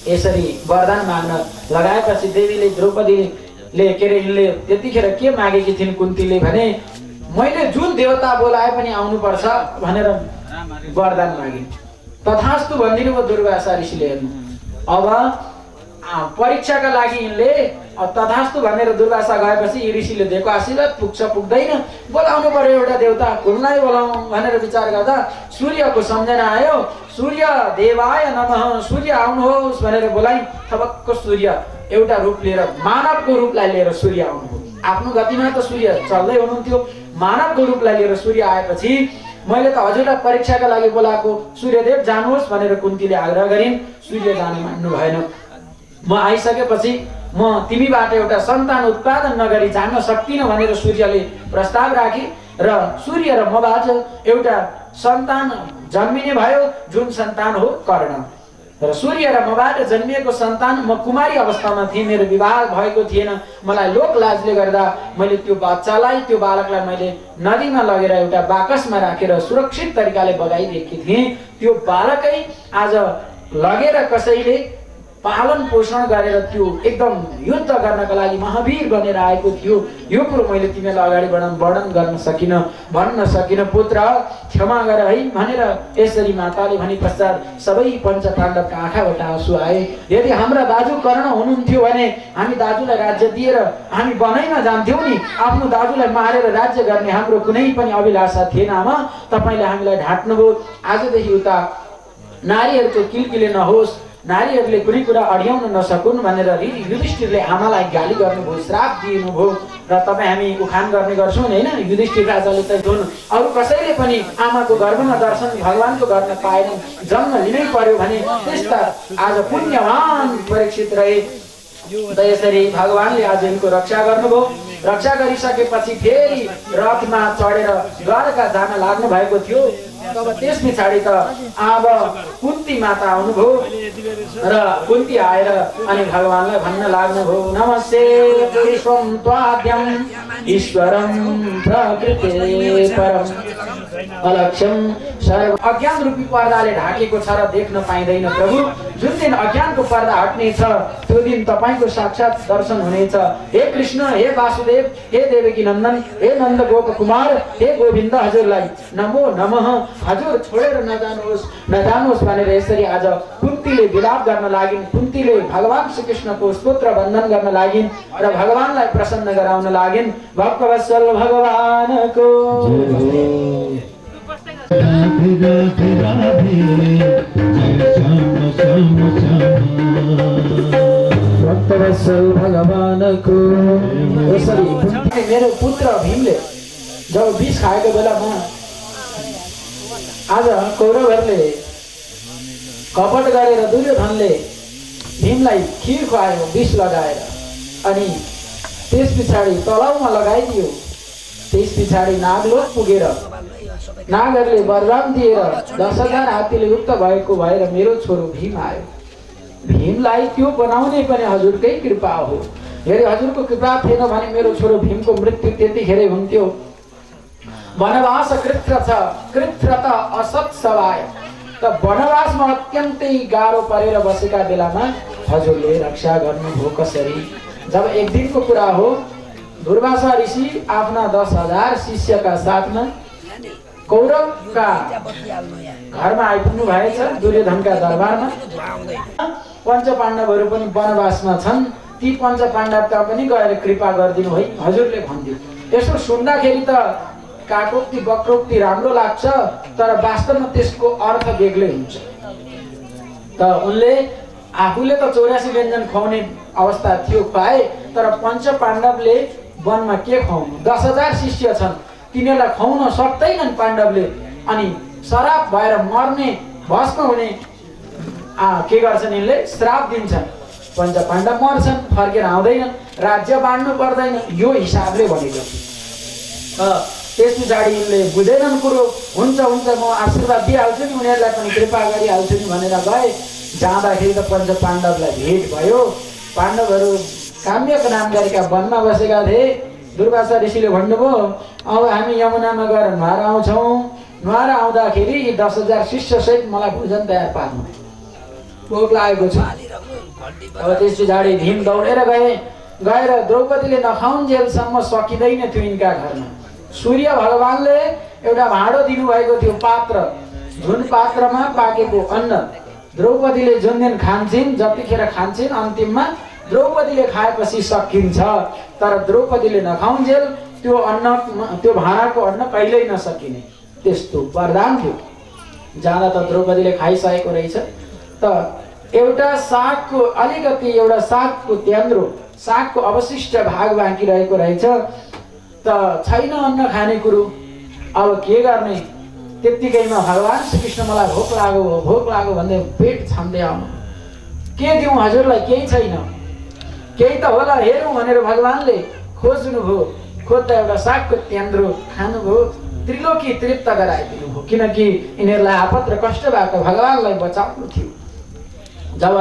यसरी वरदान माग्न लगाएपछि देवीले द्रौपदीले के अरे यिनले त्यतिखेर के मागेकी थिइन् कुन्तीले भने मैले जुन देवता बोलाए पनि आउनुपर्छ भनेर वरदान मागे। तथास्तु भनिदिनु भयो दुर्वासा ऋषिले। हेर्नु अब परीक्षाका लागि यिनले तथास्तु भनेर दुर्वासा गएपछि यी ऋषिले दिएको आशीर्वाद पुग्छ पुग्दैन, बोलाउनु पर्यो एउटा देवता, कुनलाई बोलाउँ भनेर विचार गर्दा सूर्यको सम्झना आयो। सूर्य देवाय नमः, सूर्य आउनुहोस् भनेर बोलाइ। थपक्क सूर्य एउटा रूप लिएर, मानवको रूपलाई लिएर सूर्य आउनुभयो। आफ्नो गतिमा त सूर्य चल्दै हुनुहुन्थ्यो, मानवको रूपलाई लिएर सूर्य आएपछि मैले त हजुरलाई परीक्षाका लागि बोलाएको, सूर्यदेव जानुहोस् भनेर कुन्तीले आग्रह गरिन्। सूर्य जान मान्नु भएन। म आइसकेपछि म तिमीबाट एउटा सन्तान उत्पादन नगरी जान सक्दिनँ भनेर सूर्यले प्रस्ताव राखे र सूर्य र मबाट एउटा सन्तान जन्मिने भयो, जुन सन्तान हो कर्ण। र सूर्य र मबाट जन्मिएको सन्तान, म कुमारी अवस्थामा थिएँ, मेरो विवाह भएको थिएन, मलाई लोक लाजले गर्दा मैले त्यो बच्चालाई, त्यो बालकलाई मैले नदीमा लगेर एउटा बाकसमा राखेर सुरक्षित तरिकाले बगाइदिएकी थिएँ। त्यो बालकै आज लगेर कसैले पालन पोषण गरेर त्यो एकदम युद्ध गर्नका लागि महावीर बनेर आएको थियो। यो कुरो मैले तिमीलाई अगाडि वर्णन गर्न सकिनँ, भन्न सकिनँ। पुत्र क्षमा गर है भनेर यसरी माताले भने पश्चात सबै पञ्च पाण्डवका आँखाबाट आँसु आए। यदि हाम्रा दाजु कर्ण हुनुहुन्थ्यो भने हामी दाजुलाई राज्य दिएर हामी बनैमा जान्थ्यौँ नि। आफ्नो दाजुलाई मारेर राज्य गर्ने हाम्रो कुनै पनि अभिलाषा थिएन आमा, तपाईँले हामीलाई ढाँट्नुभयो। आजदेखि उता नारीहरूको किलकिले नहोस्, नारीहरूले कुनै कुरा अड्याउन नसकुन् भनेर युधिष्ठिरले आमालाई गाली गर्नुभयो, श्राप दिनुभयो र तपाईँ हामी उखान गर्ने गर्छौँ नि होइन। युधिष्ठिर राजाले त जुन अरू कसैले पनि आमाको गर्भमा दर्शन भगवानको गर्न पाएनन्, जन्म लिनै पर्यो भने त्यस्ता आज पुण्यवान परीक्षित रहे। यसरी भगवानले आज यिनको रक्षा गर्नुभयो। रक्षा गरिसकेपछि फेरि रथमा चढेर द्वारका जान लाग्नु भएको थियो। तब त्यस पछाडि त अब कुन्ती माता आउनुभयो र कुन्ती आएर अनि भगवानलाई भन्न लाग्नुभयो नमस्ते पुरुषं त्वाद्यं ईश्वरं प्रकृते परम अलक्ष्यम सर्व। अज्ञान रूपी पर्दाले ढाकेको छ र देख्न पाइँदैन प्रभु। जुन दिन अज्ञानको पर्दा हट्नेछ त्यो दिन तपाईँको साक्षात दर्शन हुनेछ। हे कृष्ण, हे वासुदेव, हे देवकी नन्दन, हे नन्द गोप कुमार, हे गोविन्द, हजुरलाई नमो नमः। हजुर छोडेर नजानुहोस् भनेर यसरी आज कुन्तीले विलाप गर्न लागिन्। कुन्तीले भगवान श्रीकृष्णको स्तोत्र वन्दन गर्न लागिन् र भगवानलाई प्रसन्न गराउन लागिन्। भक्तवत्सल भगवानको भक्तवत्सल भगवानको। यसरी मेरो पुत्र भीमले जब विष खाएको बेलामा आज कौरवहरूले कपट गरेर दुर्योधनले भीमलाई खिर खुवायो विष लगाएर, अनि त्यस पछाडि तलाउमा लगाइदियो। त्यस पछाडि नागलोक पुगेर नागहरूले वरदान दिएर 10,000 हात्तीले युक्त भएको भएर मेरो छोरो भीम आयो। भीमलाई त्यो बनाउने पनि हजुरकै कृपा हो। यदि हजुरको कृपा थिएन भने मेरो छोरो भीमको मृत्यु त्यतिखेरै हुन्थ्यो। वनवास कृत्र छ, कृत्र त असत सवाय। त वनवासमा अत्यन्तै गाह्रो परेर बसेका बेलामा हजुरले रक्षा गर्नुभयो कसरी? जब एक दिनको कुरा हो, दुर्वासा ऋषि आफ्ना 10,000 शिष्यका साथमा कौरवका घरमा आइपुग्नु भएछ, दुर्योधनका दरबारमा। पञ्च पाण्डवहरू पनि वनवासमा छन्। ती पञ्च पाण्डवका पनि गएर कृपा गरिदिनु है हजुरले भनिदियो। यसो सुन्दाखेरि त काकोक्ति वक्रोक्ति राम्रो लाग्छ, तर वास्तवमा त्यसको अर्थ बेग्लै हुन्छ। त उनले आफूले त 84 व्यञ्जन खुवाउने अवस्था थियो, खुवाए, तर पञ्च पाण्डवले वनमा के खुवाउनु? 10,000 शिष्य छन्, तिनीहरूलाई खुवाउन सक्दैनन् पाण्डवले। अनि श्राप भएर मर्ने भस्म हुने के गर्छन् यिनले श्राप दिन्छन्। पञ्च पाण्डव मर्छन्, फर्केर आउँदैनन्, राज्य बाँड्नु पर्दैन, यो हिसाबले भनेको। त्यस पछाडि यिनले बुझेनन् कुरो। हुन्छ हुन्छ म आशीर्वाद दिइहाल्छु नि, उनीहरूलाई पनि कृपा गरिहाल्छु नि भनेर गए। जाँदाखेरि त पञ्च पाण्डवलाई भेट भयो। पाण्डवहरू काम्यको नाम गरेका वनमा बसेका थिए। दुर्वासा ऋषिले भन्नुभयो अब हामी यमुनामा गएर नुहाएर आउँछौँ। नुहाएर आउँदाखेरि 10,000 शिष्यसहित मलाई भोजन तयार पार्नु, भोक लागेको छ। अब त्यस पछाडि भीम दौडेर गएर द्रौपदीले नखाउन्जेलसम्म सकिँदैन थियो यिनका घरमा। सूर्य भगवानले एउटा भाँडो दिनुभएको थियो, पात्र, जुन पात्रमा पाकेको अन्न द्रौपदीले जुन दिन खान्छन्, जतिखेर खान्छन्, अन्तिममा द्रौपदीले खाएपछि सकिन्छ। तर द्रौपदीले नखाउन्जेल त्यो अन्न, त्यो भाँडाको अन्न कहिल्यै नसकिने, त्यस्तो वरदान थियो। जाँदा त द्रौपदीले खाइसकेको रहेछ। त एउटा सागको अलिकति, एउटा सागको त्यान्द्रो, सागको अवशिष्ट भाग बाँकी रहेको रहेछ। त छैन अन्न खाने कुरो, अब के गर्ने? त्यत्तिकैमा भगवान श्रीकृष्ण मलाई भोक लाग्यो भन्दै पेट छाम्दै आउनु। के दिउँ हजुरलाई? केही छैन, केही त होला हेरौँ भनेर भगवानले खोज्नुभयो। खोज्दा एउटा सागको त्यान्द्रो खानुभयो, त्रिलोकी तृप्त गराइदिनु भयो। किनकि यिनीहरूलाई आपत र कष्टबाट भगवानलाई बचाउनु थियो। जब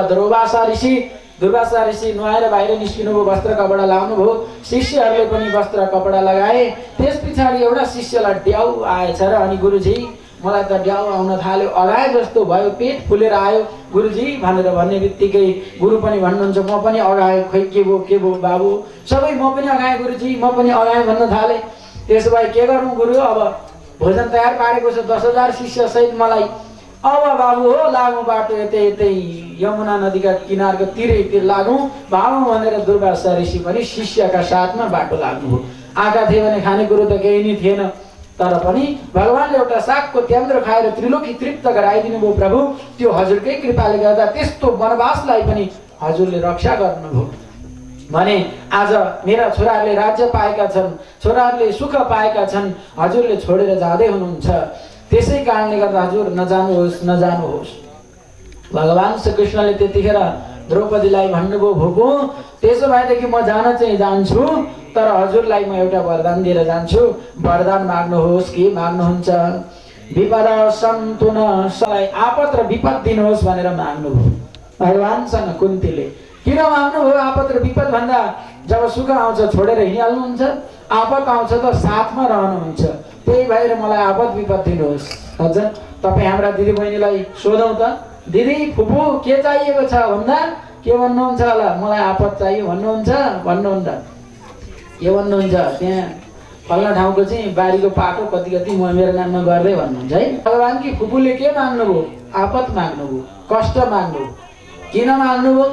दुर्वासा ऋषि नुहाएर बाहिर निस्किनुभयो, वस्त्र कपडा लाउनु भयो, शिष्यहरूले पनि वस्त्र कपडा लगाए। त्यस पछाडि एउटा शिष्यलाई ड्याउ आएछ र अनि गुरुजी मलाई त ड्याउ आउन थाल्यो, अगाए जस्तो भयो, पेट फुलेर आयो गुरुजी भनेर भन्ने बित्तिकै गुरु पनि भन्नुहुन्छ म पनि अगाए, खोइ के भयो बाबु, सबै म पनि अगाए गुरुजी, म पनि अगाए भन्न थाले। त्यसो भए के गरौँ गुरु? अब भोजन तयार पारेको छ 10,000 शिष्य सहित मलाई। अब बाबु हो लागौँ बाटो यतै यमुना नदीका किनारको तिर लागौँ भागौँ भनेर दुर्वासा ऋषि पनि शिष्यका साथमा बाटो लाग्नुभयो। आँखा थिए भने खाने कुरो त केही नै थिएन, तर पनि भगवानले एउटा सागको त्यान्द्रो खाएर त्रिलोकी तृप्त गराइदिनु भयो। प्रभु त्यो हजुरकै कृपाले गर्दा त्यस्तो वनवासलाई पनि हजुरले रक्षा गर्नुभयो भने आज मेरा छोराहरूले राज्य पाएका छन्, छोराहरूले सुख पाएका छन्, हजुरले छोडेर जाँदै हुनुहुन्छ। त्यसै कारणले गर्दा हजुर नजानुहोस्। भगवान श्रीकृष्णले त्यतिखेर द्रौपदीलाई भन्नुभयो भोको, त्यसो भएदेखि म जान चाहिँ जान्छु, तर हजुरलाई म एउटा वरदान दिएर जान्छु। वरदान माग्नुहोस्। के माग्नुहुन्छ? विपद सन्तु न सलाई, आपत र विपद दिनुहोस् भनेर माग्नुभयो भगवानसँग कुन्तीले। किन माग्नुभयो आपत र विपद भन्दा? जब सुख आउँछ छोडेर हिँडिहाल्नुहुन्छ, आपत आउँछ त साथमा रहनुहुन्छ। त्यही भएर मलाई आपत विपद दिनुहोस्। हजुर तपाईँ हाम्रा दिदी बहिनीलाई सोधौँ त, दिदी फुपू के चाहिएको छ भन्दा के भन्नुहुन्छ होला? मलाई आपत चाहियो भन्नुहुन्छ? भन्नुहुन्न? के भन्नुहुन्छ? त्यहाँ फल्ना ठाउँको चाहिँ बारीको पाटो कति म मेरो नाममा गर्दै भन्नुहुन्छ है। भगवान कि फुपूले के माग्नुभयो? आपत माग्नुभयो, कष्ट माग्नुभयो। किन माग्नुभयो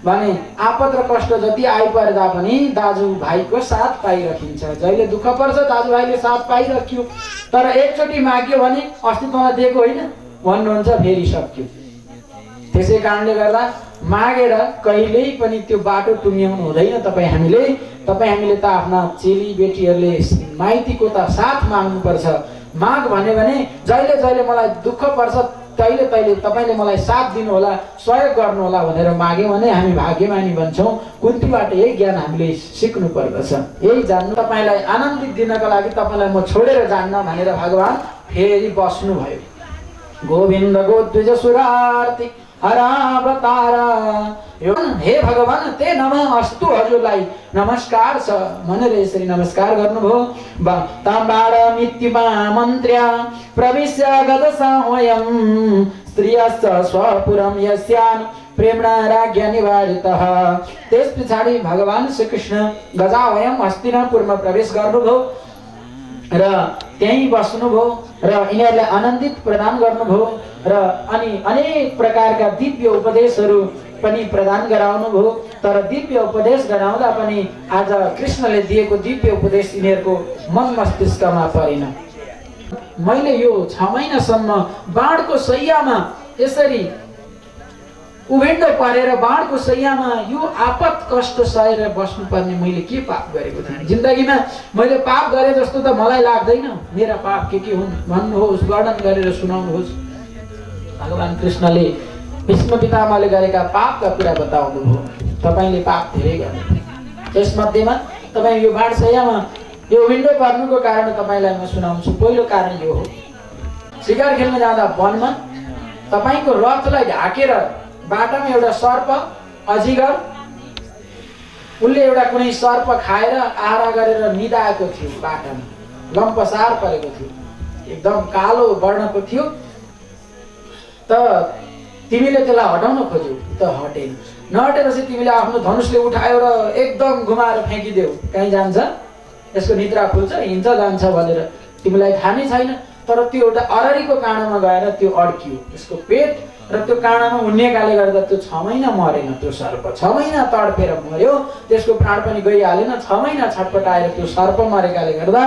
भने आपत र कष्ट जति आइपर्दा पनि दाजुभाइको साथ पाइरहन्छ। जहिले दुःख पर्छ दाजुभाइले साथ पाइरह्यो, तर एकचोटि माग्यो भने अस्ति तँलाई दिएको होइन भन्नुहुन्छ, फेरि सक्यो। त्यसै कारणले गर्दा मागेर कहिल्यै पनि त्यो बाटो टुङ्ग्याउनु हुँदैन। तपाईँ हामीले त आफ्ना चेली बेटीहरूले माइतीको त साथ माग्नुपर्छ। माग भन्यो भने जहिले मलाई दुःख पर्छ तैले तपाईँले मलाई साथ दिनुहोला, सहयोग गर्नुहोला भनेर माग्यो भने हामी भाग्यमानी बन्छौँ। कुन्तीबाट यही ज्ञान हामीले सिक्नु पर्दछ, यही जान्नु। तपाईँलाई आनन्दित दिनको लागि तपाईँलाई म छोडेर जान्न भनेर भगवान फेरि बस्नुभयो। गोविन्द गोद्विज सुरार्ती हरावतार, हे भगवान ते नमः अस्तु, हजुरलाई नमस्कार छ भनेर यसरी नमस्कार गर्नुभयो। ताम्बाड मृत्युमा मन्त्र्या प्रविश्य गदसावयं स्त्रियश्च स्वपुरं यस्यान् प्रेम्णा राज्ञ निवारितः। त्यस पछाडि भगवान श्रीकृष्ण गजावयं हस्तिनापुरमा प्रवेश गर्नुभयो र त्यहीँ बस्नुभयो र यिनीहरूलाई आनन्दित प्रदान गर्नुभयो र अनि अनेक प्रकारका दिव्य उपदेशहरू पनि प्रदान गराउनुभयो। तर दिव्य उपदेश गराउँदा पनि आज कृष्णले दिएको दिव्य उपदेश यिनीहरूको मन मस्तिष्कमा परेन। मैले यो 6 महिनासम्म बाणको शैयामा यसरी उभेन्डो परेर बाणको सैयामा यो आपत कष्ट सहेर बस्नुपर्ने मैले के पाप गरेको थिएँ? जिन्दगीमा मैले पाप गरे जस्तो त मलाई लाग्दैन। मेरा पाप के हुन् भन्नुहोस्, वर्णन गरेर सुनाउनुहोस्। भगवान कृष्णले भीष्म पितामहले गरेका पापका कुरा बताउनु भयो। तपाईले पाप धेरै गर्नु। त्यसमध्येमा तपाईँ यो बाणसैयामा यो विन्डो पर्नुको कारण तपाईलाई म सुनाउँछु। पहिलो कारण यो हो, शिकार खेल्न जाँदा वनमा तपाईको रथलाई ढाकेर बाटामा एउटा सर्प अजिगर उसले एउटा कुनै सर्प खाएर आहारा गरेर निदाएको थियो। बाटामा लम्पसार परेको थियो, एकदम कालो वर्णको थियो। त तिमीले त्यसलाई हटाउन खोज्यौ, त हटेन। नहटेपछि तिमीले आफ्नो धनुषले उठायो र एकदम घुमाएर फ्याँकिदेऊ। कहीँ जान्छ, यसको निद्रा खुल्छ, हिँड्छ, जान्छ भनेर तिमीलाई थाहा नै छैन। तर त्यो एउटा अररीको काँडामा गएर त्यो अड्कियो। त्यसको पेट र त्यो काँडामा उन्नेकाले गर्दा त्यो 6 महिना मरेन। त्यो सर्प 6 महिना तडपेर मर्यो, त्यसको प्राण पनि गइहालेन। 6 महिना छटपटाएर त्यो सर्प मरेकाले गर्दा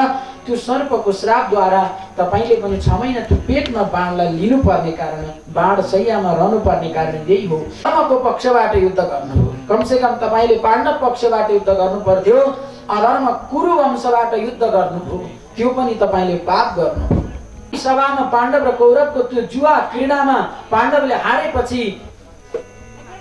त्यो सर्पको श्रापद्वारा तपाईले पनि 6 महिना त्यो पेटमा बाणलाई लिनुपर्ने कारण, बाण सैयामा रहनुपर्ने कारण यही हो। धर्मको पक्षबाट युद्ध गर्नुभयो। कमसेकम तपाईले पाण्डव पक्षबाट युद्ध गर्नु पर्थ्यो, अधर्म कुरु वंशबाट युद्ध गर्नुभयो, त्यो पनि तपाईले पाप गर्नुभयो। सभामा पाण्डव र कौरवको त्यो जुवा क्रीडामा पाण्डवले हारेपछि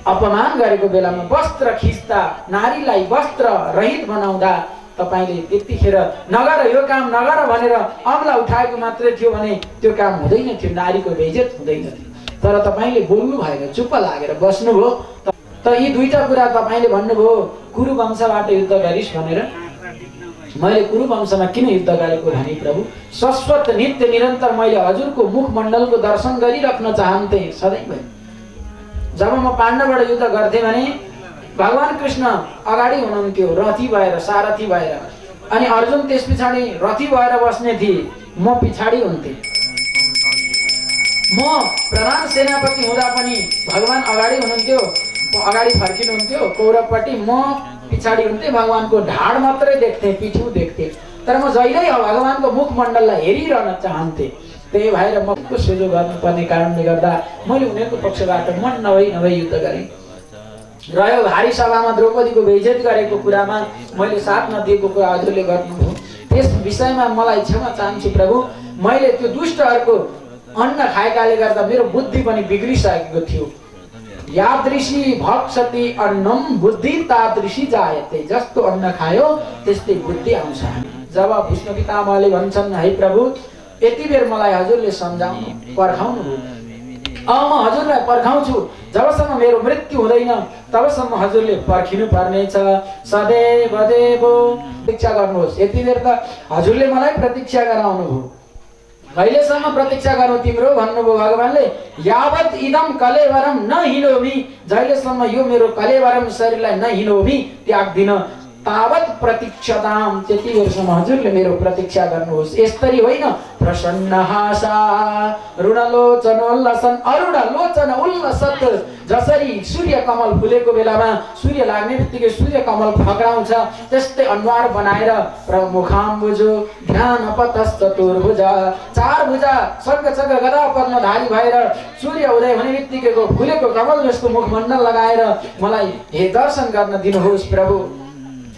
अपमान गरेको बेलामा वस्त्र खिच्दा, नारीलाई वस्त्र रहित बनाउँदा तपाईले त्यतिखेर नगर, यो काम नगर भनेर अमला उठाएको मात्रै थियो भने त्यो काम हुँदैन थियो, नारीको बेइज्जत हुँदैन थियो। तर तपाईले बोल्नु भएन, चुप्प लागेर बस्नुभयो। त यी दुईटा कुरा तपाईले भन्नुभयो कुरु वंशबाट युद्ध गरिस् भनेर। मैले कुरु वंशमा किन युद्ध गरेको भने प्रभु, शाश्वत नित्य निरन्तर मैले हजुरको मुखमण्डलको दर्शन गरिराख्न चाहन्थे सधैँभरि। जब म पाण्डवबाट युद्ध गर्थेँ भने भगवान कृष्ण अगाडि हुनुहुन्थ्यो रथी भएर, सारथी भएर, अनि अर्जुन त्यस पछाडि रथी भएर बस्ने थिए, म पछाडि हुन्थे। म प्रधान सेनापति हुँदा पनि भगवान अगाडि हुनुहुन्थ्यो, अगाडि फर्किनुहुन्थ्यो कौरवपट्टि, म पछाडि हुन्थे। भगवानको ढाड मात्रै देख्थे, पिठ्यू देख्थे। तर म जहिल्यै भगवानको मुखमण्डललाई हेरिरहन चाहन्थे। त्यही भएर म सोझो गर्नुपर्ने कारणले गर्दा मैले उनीहरूको पक्षबाट मन नभई युद्ध गरेँ। रह्यो भारी सभामा द्रौपदीको बेइज्जत गरेको कुरामा मैले साथ नदिएको कुरा हजुरले गर्नुभयो। त्यस विषयमा मलाई क्षमा चाहन्छु प्रभु। मैले त्यो दुष्टहरूको अन्न खाएकाले गर्दा मेरो बुद्धि पनि बिग्रिसकेको थियो। यादृशी भक्षति अन्नम बुद्धि तादृशी जायते। जस्तो अन्न खायो त्यस्तै बुद्धि आउँछ। जब भीष्म पितामहले भन्छन्, है प्रभु यति बेर मलाई हजुरले सम्झाउनु पर्खाउनु भयो, म हजुरलाई पर्खाउँछु। जबसम्म मेरो मृत्यु हुँदैन तबसम्म हजुरले पर्खिनु पर्नेछ। सदैव देव प्रतीक्षा गर्नुहोस्। यति बेर त हजुरले मलाई प्रतीक्षा गराउनु भयो। कहिलेसम्म प्रतीक्षा गरौँ तिम्रो भन्नुभयो भगवानले। यावत इदम कलेवरम न हिनोमी, जहिलेसम्म यो मेरो कलेवरम शरीरलाई न हिनोमी त्याग्दिन, तावत प्रतीक्षताम, त्यति बेरसम्म हजुरले मेरो प्रतीक्षा गर्नुहोस्। यसरी होइन प्रसन्न हासा रुणलोचनोल्लसन अरुणलोचन उल्लसत। जसरी सूर्य कमल फुलेको बेलामा सूर्य लाग्ने बित्तिकै सूर्य कमल फक्राउँछ, त्यस्तै अनुहार बनाएर प्रमुखाम्बुजो ध्यान पतश्चतुर्भुजा, चार भुजा शङ्खचक्र गदा पद्मधारी भएर सूर्य उदय हुने बित्तिकैको फुलेको कमल जस्तो मुखमण्डल लगाएर मलाई हे दर्शन गर्न दिनुहोस् प्रभु।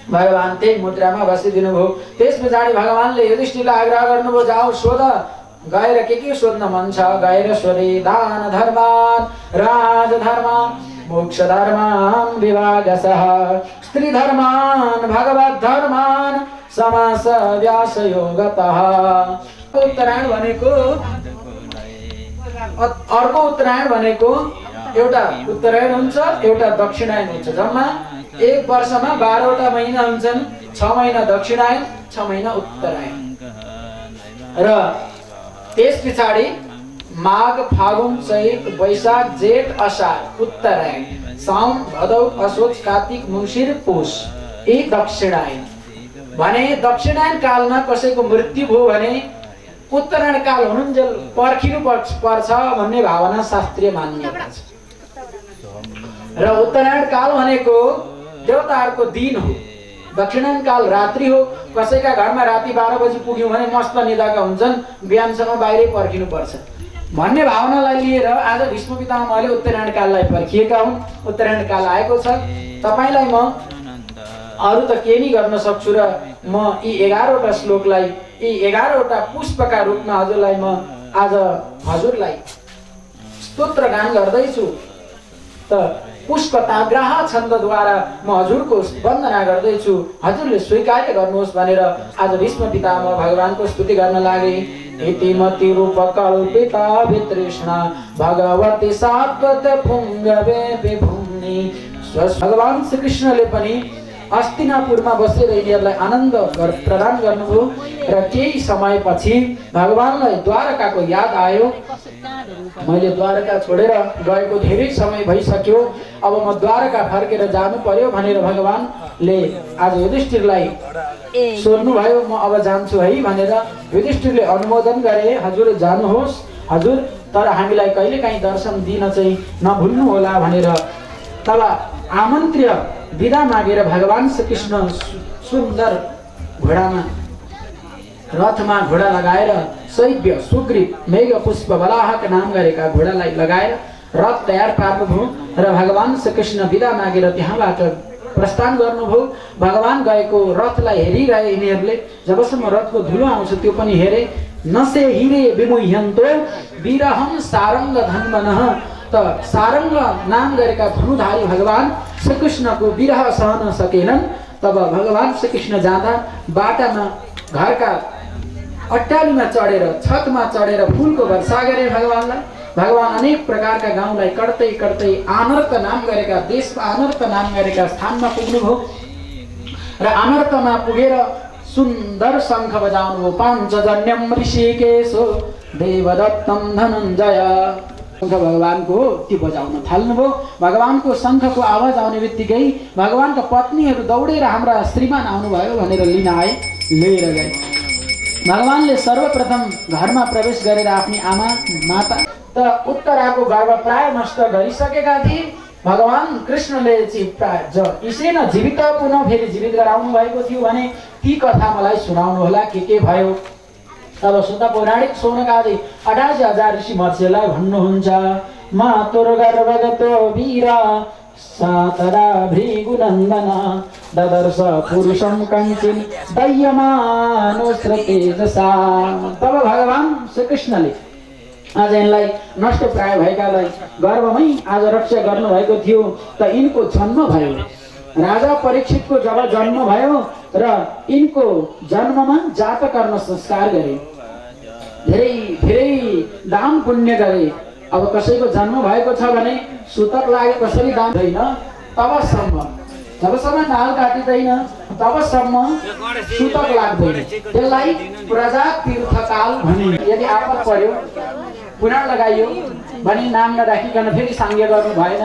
भगवान त्यही मुद्रामा बसिदिनु भयो। त्यस पछाडि भगवानले युधिष्ठिरलाई आग्रह गर्नुभयो, जाऊ सोध, गएर के सोध्न मन छ गएर सोधे। दान धर्मान राज धर्मान मोक्ष धर्मान विभागसः, स्त्री धर्मान भगवत धर्मान समास व्यास योगतः। उत्तरायण भनेको अर्को उत्तरायण भनेको एउटा उत्तरायण हुन्छ, एउटा दक्षिणायन हुन्छ। जम्मा एक वर्षमा 12वटा महिना हुन्छन्। 6 महिना दक्षिणायन, 6 महिना उत्तरायण। र त्यस पछाडि माघ फागुन चैत वैशाख जेठ असार उत्तरायण, साउन भदौ असोज कार्तिक मङ्सिर पुष यी दक्षिणायन। भने दक्षिणायन कालमा कसैको मृत्यु भयो भने उत्तरायण काल हुनुन्जेल पर्खिनु पर्छ भन्ने भावना शास्त्रीय मान्यता छ। र उत्तरायण काल भनेको देवताहरूको दिन हो, दक्षिणायन काल रात्रि हो। कसैका घरमा राति 12 बजी पुग्यौँ भने मस्त निदाका हुन्छन्, बिहानसम्म बाहिरै पर्खिनु पर्छ। भन्ने भावनालाई लिएर आज भीष्म पितामहले उत्तरायण काललाई पर्खिएका हुन्। उत्तरायण काल आएको छ, तपाईलाई म अरू त के नि गर्न सक्छु र म यी 11वटा श्लोकलाई, यी 11वटा पुष्पका रूपमा हजुरलाई म आज हजुरलाई स्तोत्र गान गर्दैछु। त पुष्प ताग्राह छन्दद्वारा म हजुरको वन्दना गर्दैछु, हजुरले स्वीकार गर्नुहोस् भनेर आज भीष्म पितामह भगवानको स्तुति गर्न लागे। इति मति रूप कल्पिता वितृष्णा भगवती सात्वत पुंगवे विभुम्नि। भगवान श्री कृष्णले पनि अस्तिनापुरमा बसेर यिनीहरूलाई आनन्द प्रदान गर्नुभयो र केही समयपछि भगवानलाई द्वारकाको याद आयो। मैले द्वारका छोडेर गएको धेरै समय भइसक्यो, अब म द्वारका फर्केर जानु पर्यो भनेर भगवानले आज युधिष्ठिरलाई सोध्नु भयो, म अब जान्छु है भनेर। युधिष्ठिरले अनुमोदन गरे, हजुर जानुहोस् हजुर, तर हामीलाई कहिलेकाहीँ दर्शन दिन चाहिँ नभुल्नु होला भनेर। तब आमन्त्र्य विदा मागेर भगवान श्री कृष्ण सुन्दर घोडामा, रथमा घोडा लगाएर शैव्य सुग्रीव मेघ पुष्प बलाहका नाम गरेका घोडालाई लगाएर रथ तयार पार्नुभयो र भगवान श्री कृष्ण विदा मागेर त्यहाँबाट प्रस्थान गर्नुभयो। भगवान गएको रथलाई हेरिरहे यिनीहरूले, जबसम्म रथको धुलो आउँछ त्यो पनि हेरे। नसे हिरे विमुह्यन्तो विरहं सारङ्ग धन्वनः। त सारङ्ग नाम गरेका धनुधारी भगवान श्री कृष्णको विरह सहन सकेनन्। तब भगवान श्री कृष्ण जाँदा बाटामा घरका अट्टालीमा चढेर, छतमा चढेर फुलको वर्षा गरे भगवानलाई। भगवान अनेक प्रकारका गाउँलाई कट्दै कट्दै आनर्त नाम गरेका देशमा, आनर्त नाम गरेका स्थानमा पुग्नुभयो र आनर्तमा पुगेर सुन्दर शङ्ख बजाउनुभयो। पाञ्चजन्यम ऋषिकेशो देवदत्तम धनञ्जय। शङ्ख भगवानको हो, त्यो बजाउन थाल्नुभयो। भगवानको शङ्खको आवाज आउने बित्तिकै भगवानका पत्नीहरू दौडेर हाम्रा श्रीमान आउनुभयो भनेर लिन आए, लिएर गए। भगवानले सर्वप्रथम घरमा प्रवेश गरेर आफ्नी आमा माता त उत्तराको गर्भ प्राय नष्ट गरिसकेका थिए। भगवान कृष्णले इसैन जीवित पुनः फेरि जीवित गराउनु भएको थियो भने ती कथा मलाई सुनाउनु होला, के भयो। तब सुत पौराणिक सोनक आदि 88,000 ऋषि मत्स्यलाई भन्नुहुन्छ, मातुर गर्भगतो वीर सातरा भृगुनन्दन ददर्श पुरुषं कञ्चिन् दह्यमानोस्रतेजसा। तब भगवान श्री कृष्णले आज यिनलाई नष्ट प्राय भएकालाई गर्भमै आज रक्षा गर्नुभएको थियो। त यिनको जन्म भयो, राजा परीक्षितको जब जन्म भयो र यिनको जन्ममा जातकर्म संस्कार गरे, धेरै धेरै दान पुण्य गरे। अब कसैको जन्म भएको छ भने सुतक लागे कसरी दानदैन, तबसम्म जबसम्म नाल काटिँदैन तबसम्म सुतक लाग्दैन। त्यसलाई प्रजा तीर्थकाल भनिन्छ। यदि आपत पर्यो, पुराण लगाइयो भने नाम नराखिकन फेरि साङ्ग्य गर्नु भएन।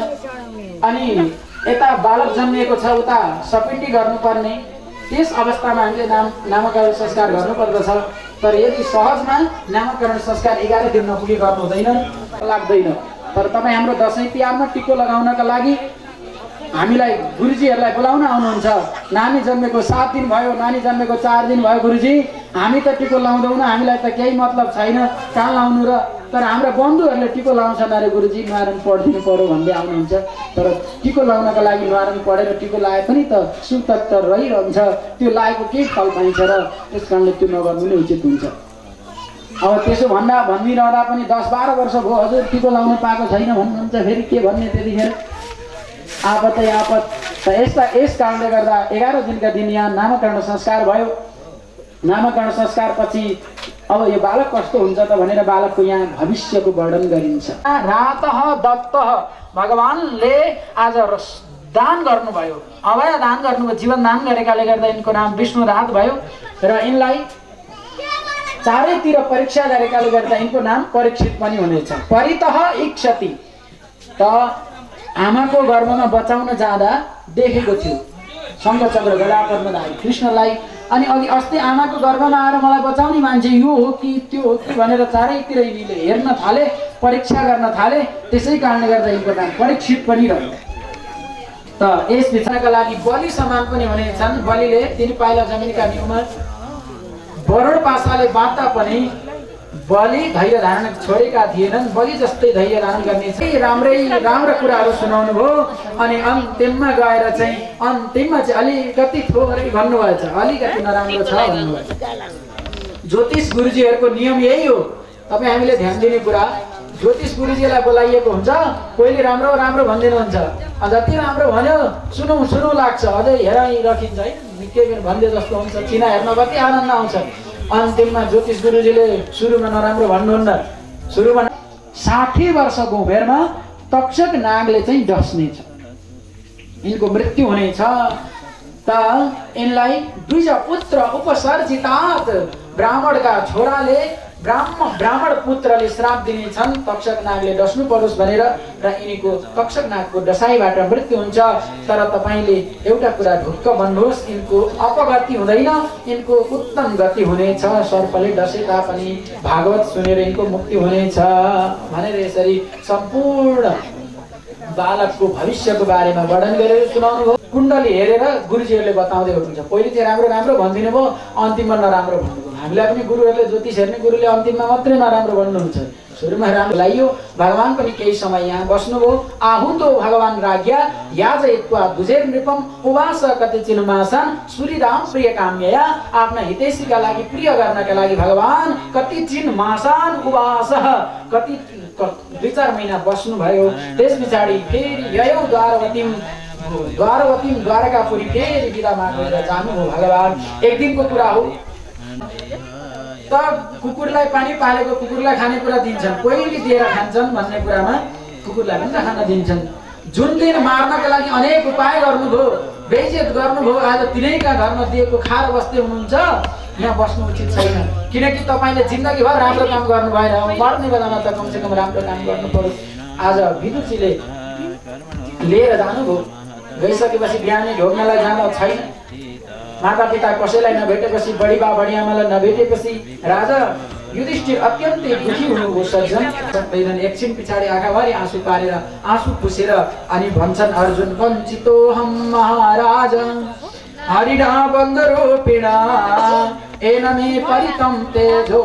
अनि यता बालक जन्मिएको छ उता सपिन्डी गर्नुपर्ने, त्यस अवस्थामा हामीले नामकरण संस्कार गर्नुपर्दछ। तर यदि सहजमा नामकरण संस्कार 11 दिन नपुगी गर्नु हुँदैन, लाग्दैन। तर तपाईँ हाम्रो दसैँ तिहारमा टिको लगाउनका लागि हामीलाई गुरुजीहरूलाई बोलाउन आउनुहुन्छ। नानी जन्मेको 7 दिन भयो, नानी जन्मेको 4 दिन भयो, गुरुजी हामी त टिको लाउँदैनौँ, हामीलाई त केही मतलब छैन, कहाँ लाउनु र। तर हाम्रा बन्धुहरूले टिको लाउँछन्, अरे गुरुजी न्वारन पढिदिनु पर्यो भन्दै आउनुहुन्छ। तर टिको लाउनका लागि न्वारन पढेर टिको लाए पनि त सुतक त रहिरहन्छ, त्यो लागेको केही फल पाइन्छ र त्यस कारणले त्यो नगर्नु नै उचित हुन्छ। अब त्यसो भनिरहँदा पनि 10-12 वर्ष भयो हजुर टिको लाउन पाएको छैन भन्नुहुन्छ, फेरि के भन्ने त्यतिखेर आपतै आपत। त यस कारणले गर्दा 11 दिनका दिन यहाँ नामकरण संस्कार भयो। नामकरण संस्कार पछि अब यो बालक कस्तो हुन्छ त भनेर बालकको यहाँ भविष्यको वर्णन गरिन्छ। रातः दत्तः, भगवानले आज दान गर्नुभयो, अभय दान गर्नुभयो, जीवन दान गरेकाले गर्दा यिनको नाम विष्णु रात भयो र यिनलाई चारैतिर परीक्षा गरेकाले गर्दा यिनको नाम परीक्षित पनि हुनेछ। परितः इक्षति, त आमाको गर्भमा बचाउन जाँदा देखेको थियो शङ्खचक्र गदा पद्मधारी कृष्णलाई। अनि अघि अस्ति आमाको गर्भमा आएर मलाई बचाउने मान्छे यो हो कि त्यो हो कि भनेर चारैतिर यिनीले हेर्न थाले, परीक्षा गर्न थाले। त्यसै कारणले गर्दा यिनको नाम परीक्षित पनि रह्यो। त यस विचारका लागि बलि समान पनि हुनेछन्। बलिले 3 पाइला जमिनका न्युमा वरुण पासाले बाँध्दा पनि बलि धैर्य धारण छोडेका थिएनन्, बलि जस्तै धैर्य धारण गर्ने चाहिँ राम्रा कुराहरू सुनाउनु भयो। अनि अन्तिममा गएर चाहिँ अन्तिममा चाहिँ अलिकति थोरै भन्नुभएछ, अलिकति नराम्रो छ भन्नुभएछ। ज्योतिष गुरुजीहरूको नियम यही हो। तपाईँ हामीले ध्यान दिने कुरा, ज्योतिष गुरुजीलाई बोलाइएको हुन्छ, कोहीले राम्रो राम्रो भनिदिनुहुन्छ, जति राम्रो भन्यो सुनौ लाग्छ, अझै हेराइराखिन्छ है, निकै बेर भन्दै जस्तो हुन्छ, चिना हेर्न कति आनन्द आउँछ। अन्तिममा ज्योतिष गुरुजीले सुरुमा नराम्रो भन्नुहुन्न, सुरुमा 60 वर्षको उमेरमा तक्षक नागले चाहिँ डस्नेछ, यिनको मृत्यु हुनेछ। त यिनलाई दुईटा पुत्र उपसर्जितात, ब्राह्मणका छोराले ब्राह्मण पुत्रले श्राप दिनेछन्, तक्षक नागले डस्नु परोस् भनेर, र यिनीको तक्षक नागको डसाइबाट मृत्यु हुन्छ। तर तपाईले एउटा कुरा ढुक्क भन्नुहोस्, यिनको अपगति हुँदैन, यिनको उत्तम गति हुनेछ। सर्पले डसे तापनि भागवत सुनेर यिनको मुक्ति हुनेछ भनेर यसरी सम्पूर्ण बालकको भविष्यको बारेमा वर्णन गरेर सुनाउनु भयो। कुण्डली हेरेर गुरुजीहरूले बताउँदै हुनुहुन्छ, पहिले चाहिँ राम्रो राम्रो भनिदिनु भयो, अन्तिममा नराम्रो भन्नुभयो। हामीलाई पनि गुरुहरूले, ज्योतिष हेर्ने गुरुले अन्तिममा मात्रै नराम्रो भन्नुहुन्छ, सुरुमा राम्रो लाइयो। भगवान पनि केही समय यहाँ बस्नुभयो। आहुतो भगवान राज्ञा याजयित्वा दुजेर नृपम उवास कतिचिन मासान सूर्यराम प्रिय काम्यया, आफ्ना हितैषीका लागि प्रिय गर्नका लागि भगवान कतिचिन मासान उवास, कति 2-4 महिना बस्नु भयो। त्यस पछाडि फेरि ययौ द्वारवतीम द्वारकापुरी फेरि बिदा मागेर जानुभयो भगवान। एक दिनको कुरा हो। त कुकुरलाई पानी पालेको कुकुरलाई खानेकुरा दिन्छन्, कोहीले दिएर खान्छन् भन्ने कुरामा कुकुरलाई पनि खान दिन्छन्। जुन दिन मार्नका लागि अनेक उपाय गर्नुभयो, बेइज्जत गर्नुभयो, आज तिनैका घरमा दिएको खाएर बस्दै हुनुहुन्छ। यहाँ बस्नु उचित छैन, किनकि तपाईले जिन्दगीभर राम्रो काम गर्नु भएन, मर्ने बेलामा त कमसेकम राम्रो काम गर्नु पर्यो। आज विदुषीले लिएर जानुभयो, गइसकेपछि बिहानै ढोग्नलाई जाँदा छैन। माता पिता कसैलाई नभेटेपछि, बढी बा बढी आमालाई नभेटेपछि राजा युधिष्ठिर अत्यन्तै दुखी हुनुभयो। सज्जन एकछिन पछाडि आँखाभरि आँसु पारेर आँसु पुसेर अनि भन्छन्, अर्जुन वञ्चितो हम महाराज हरिणा बन्धरूपिणा एन मे परितं तेजो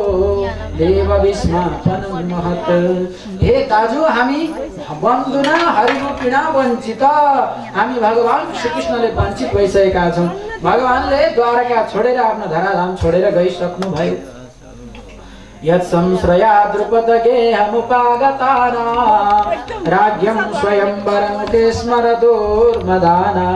देव विस्मापनं महत्। हे दाजु, हामी बन्धुना हरिरूपिणा वञ्चित, हामी भगवान श्रीकृष्णले वञ्चित भइसकेका छौँ। भगवानले द्वारका छोडेर आफ्नो धराधाम छोडेर गइसक्नु भयो। यत् संश्रया द्रुपदगेहमुपागताना राज्ञं स्वयंवरं ते स्मरदोर्मदाना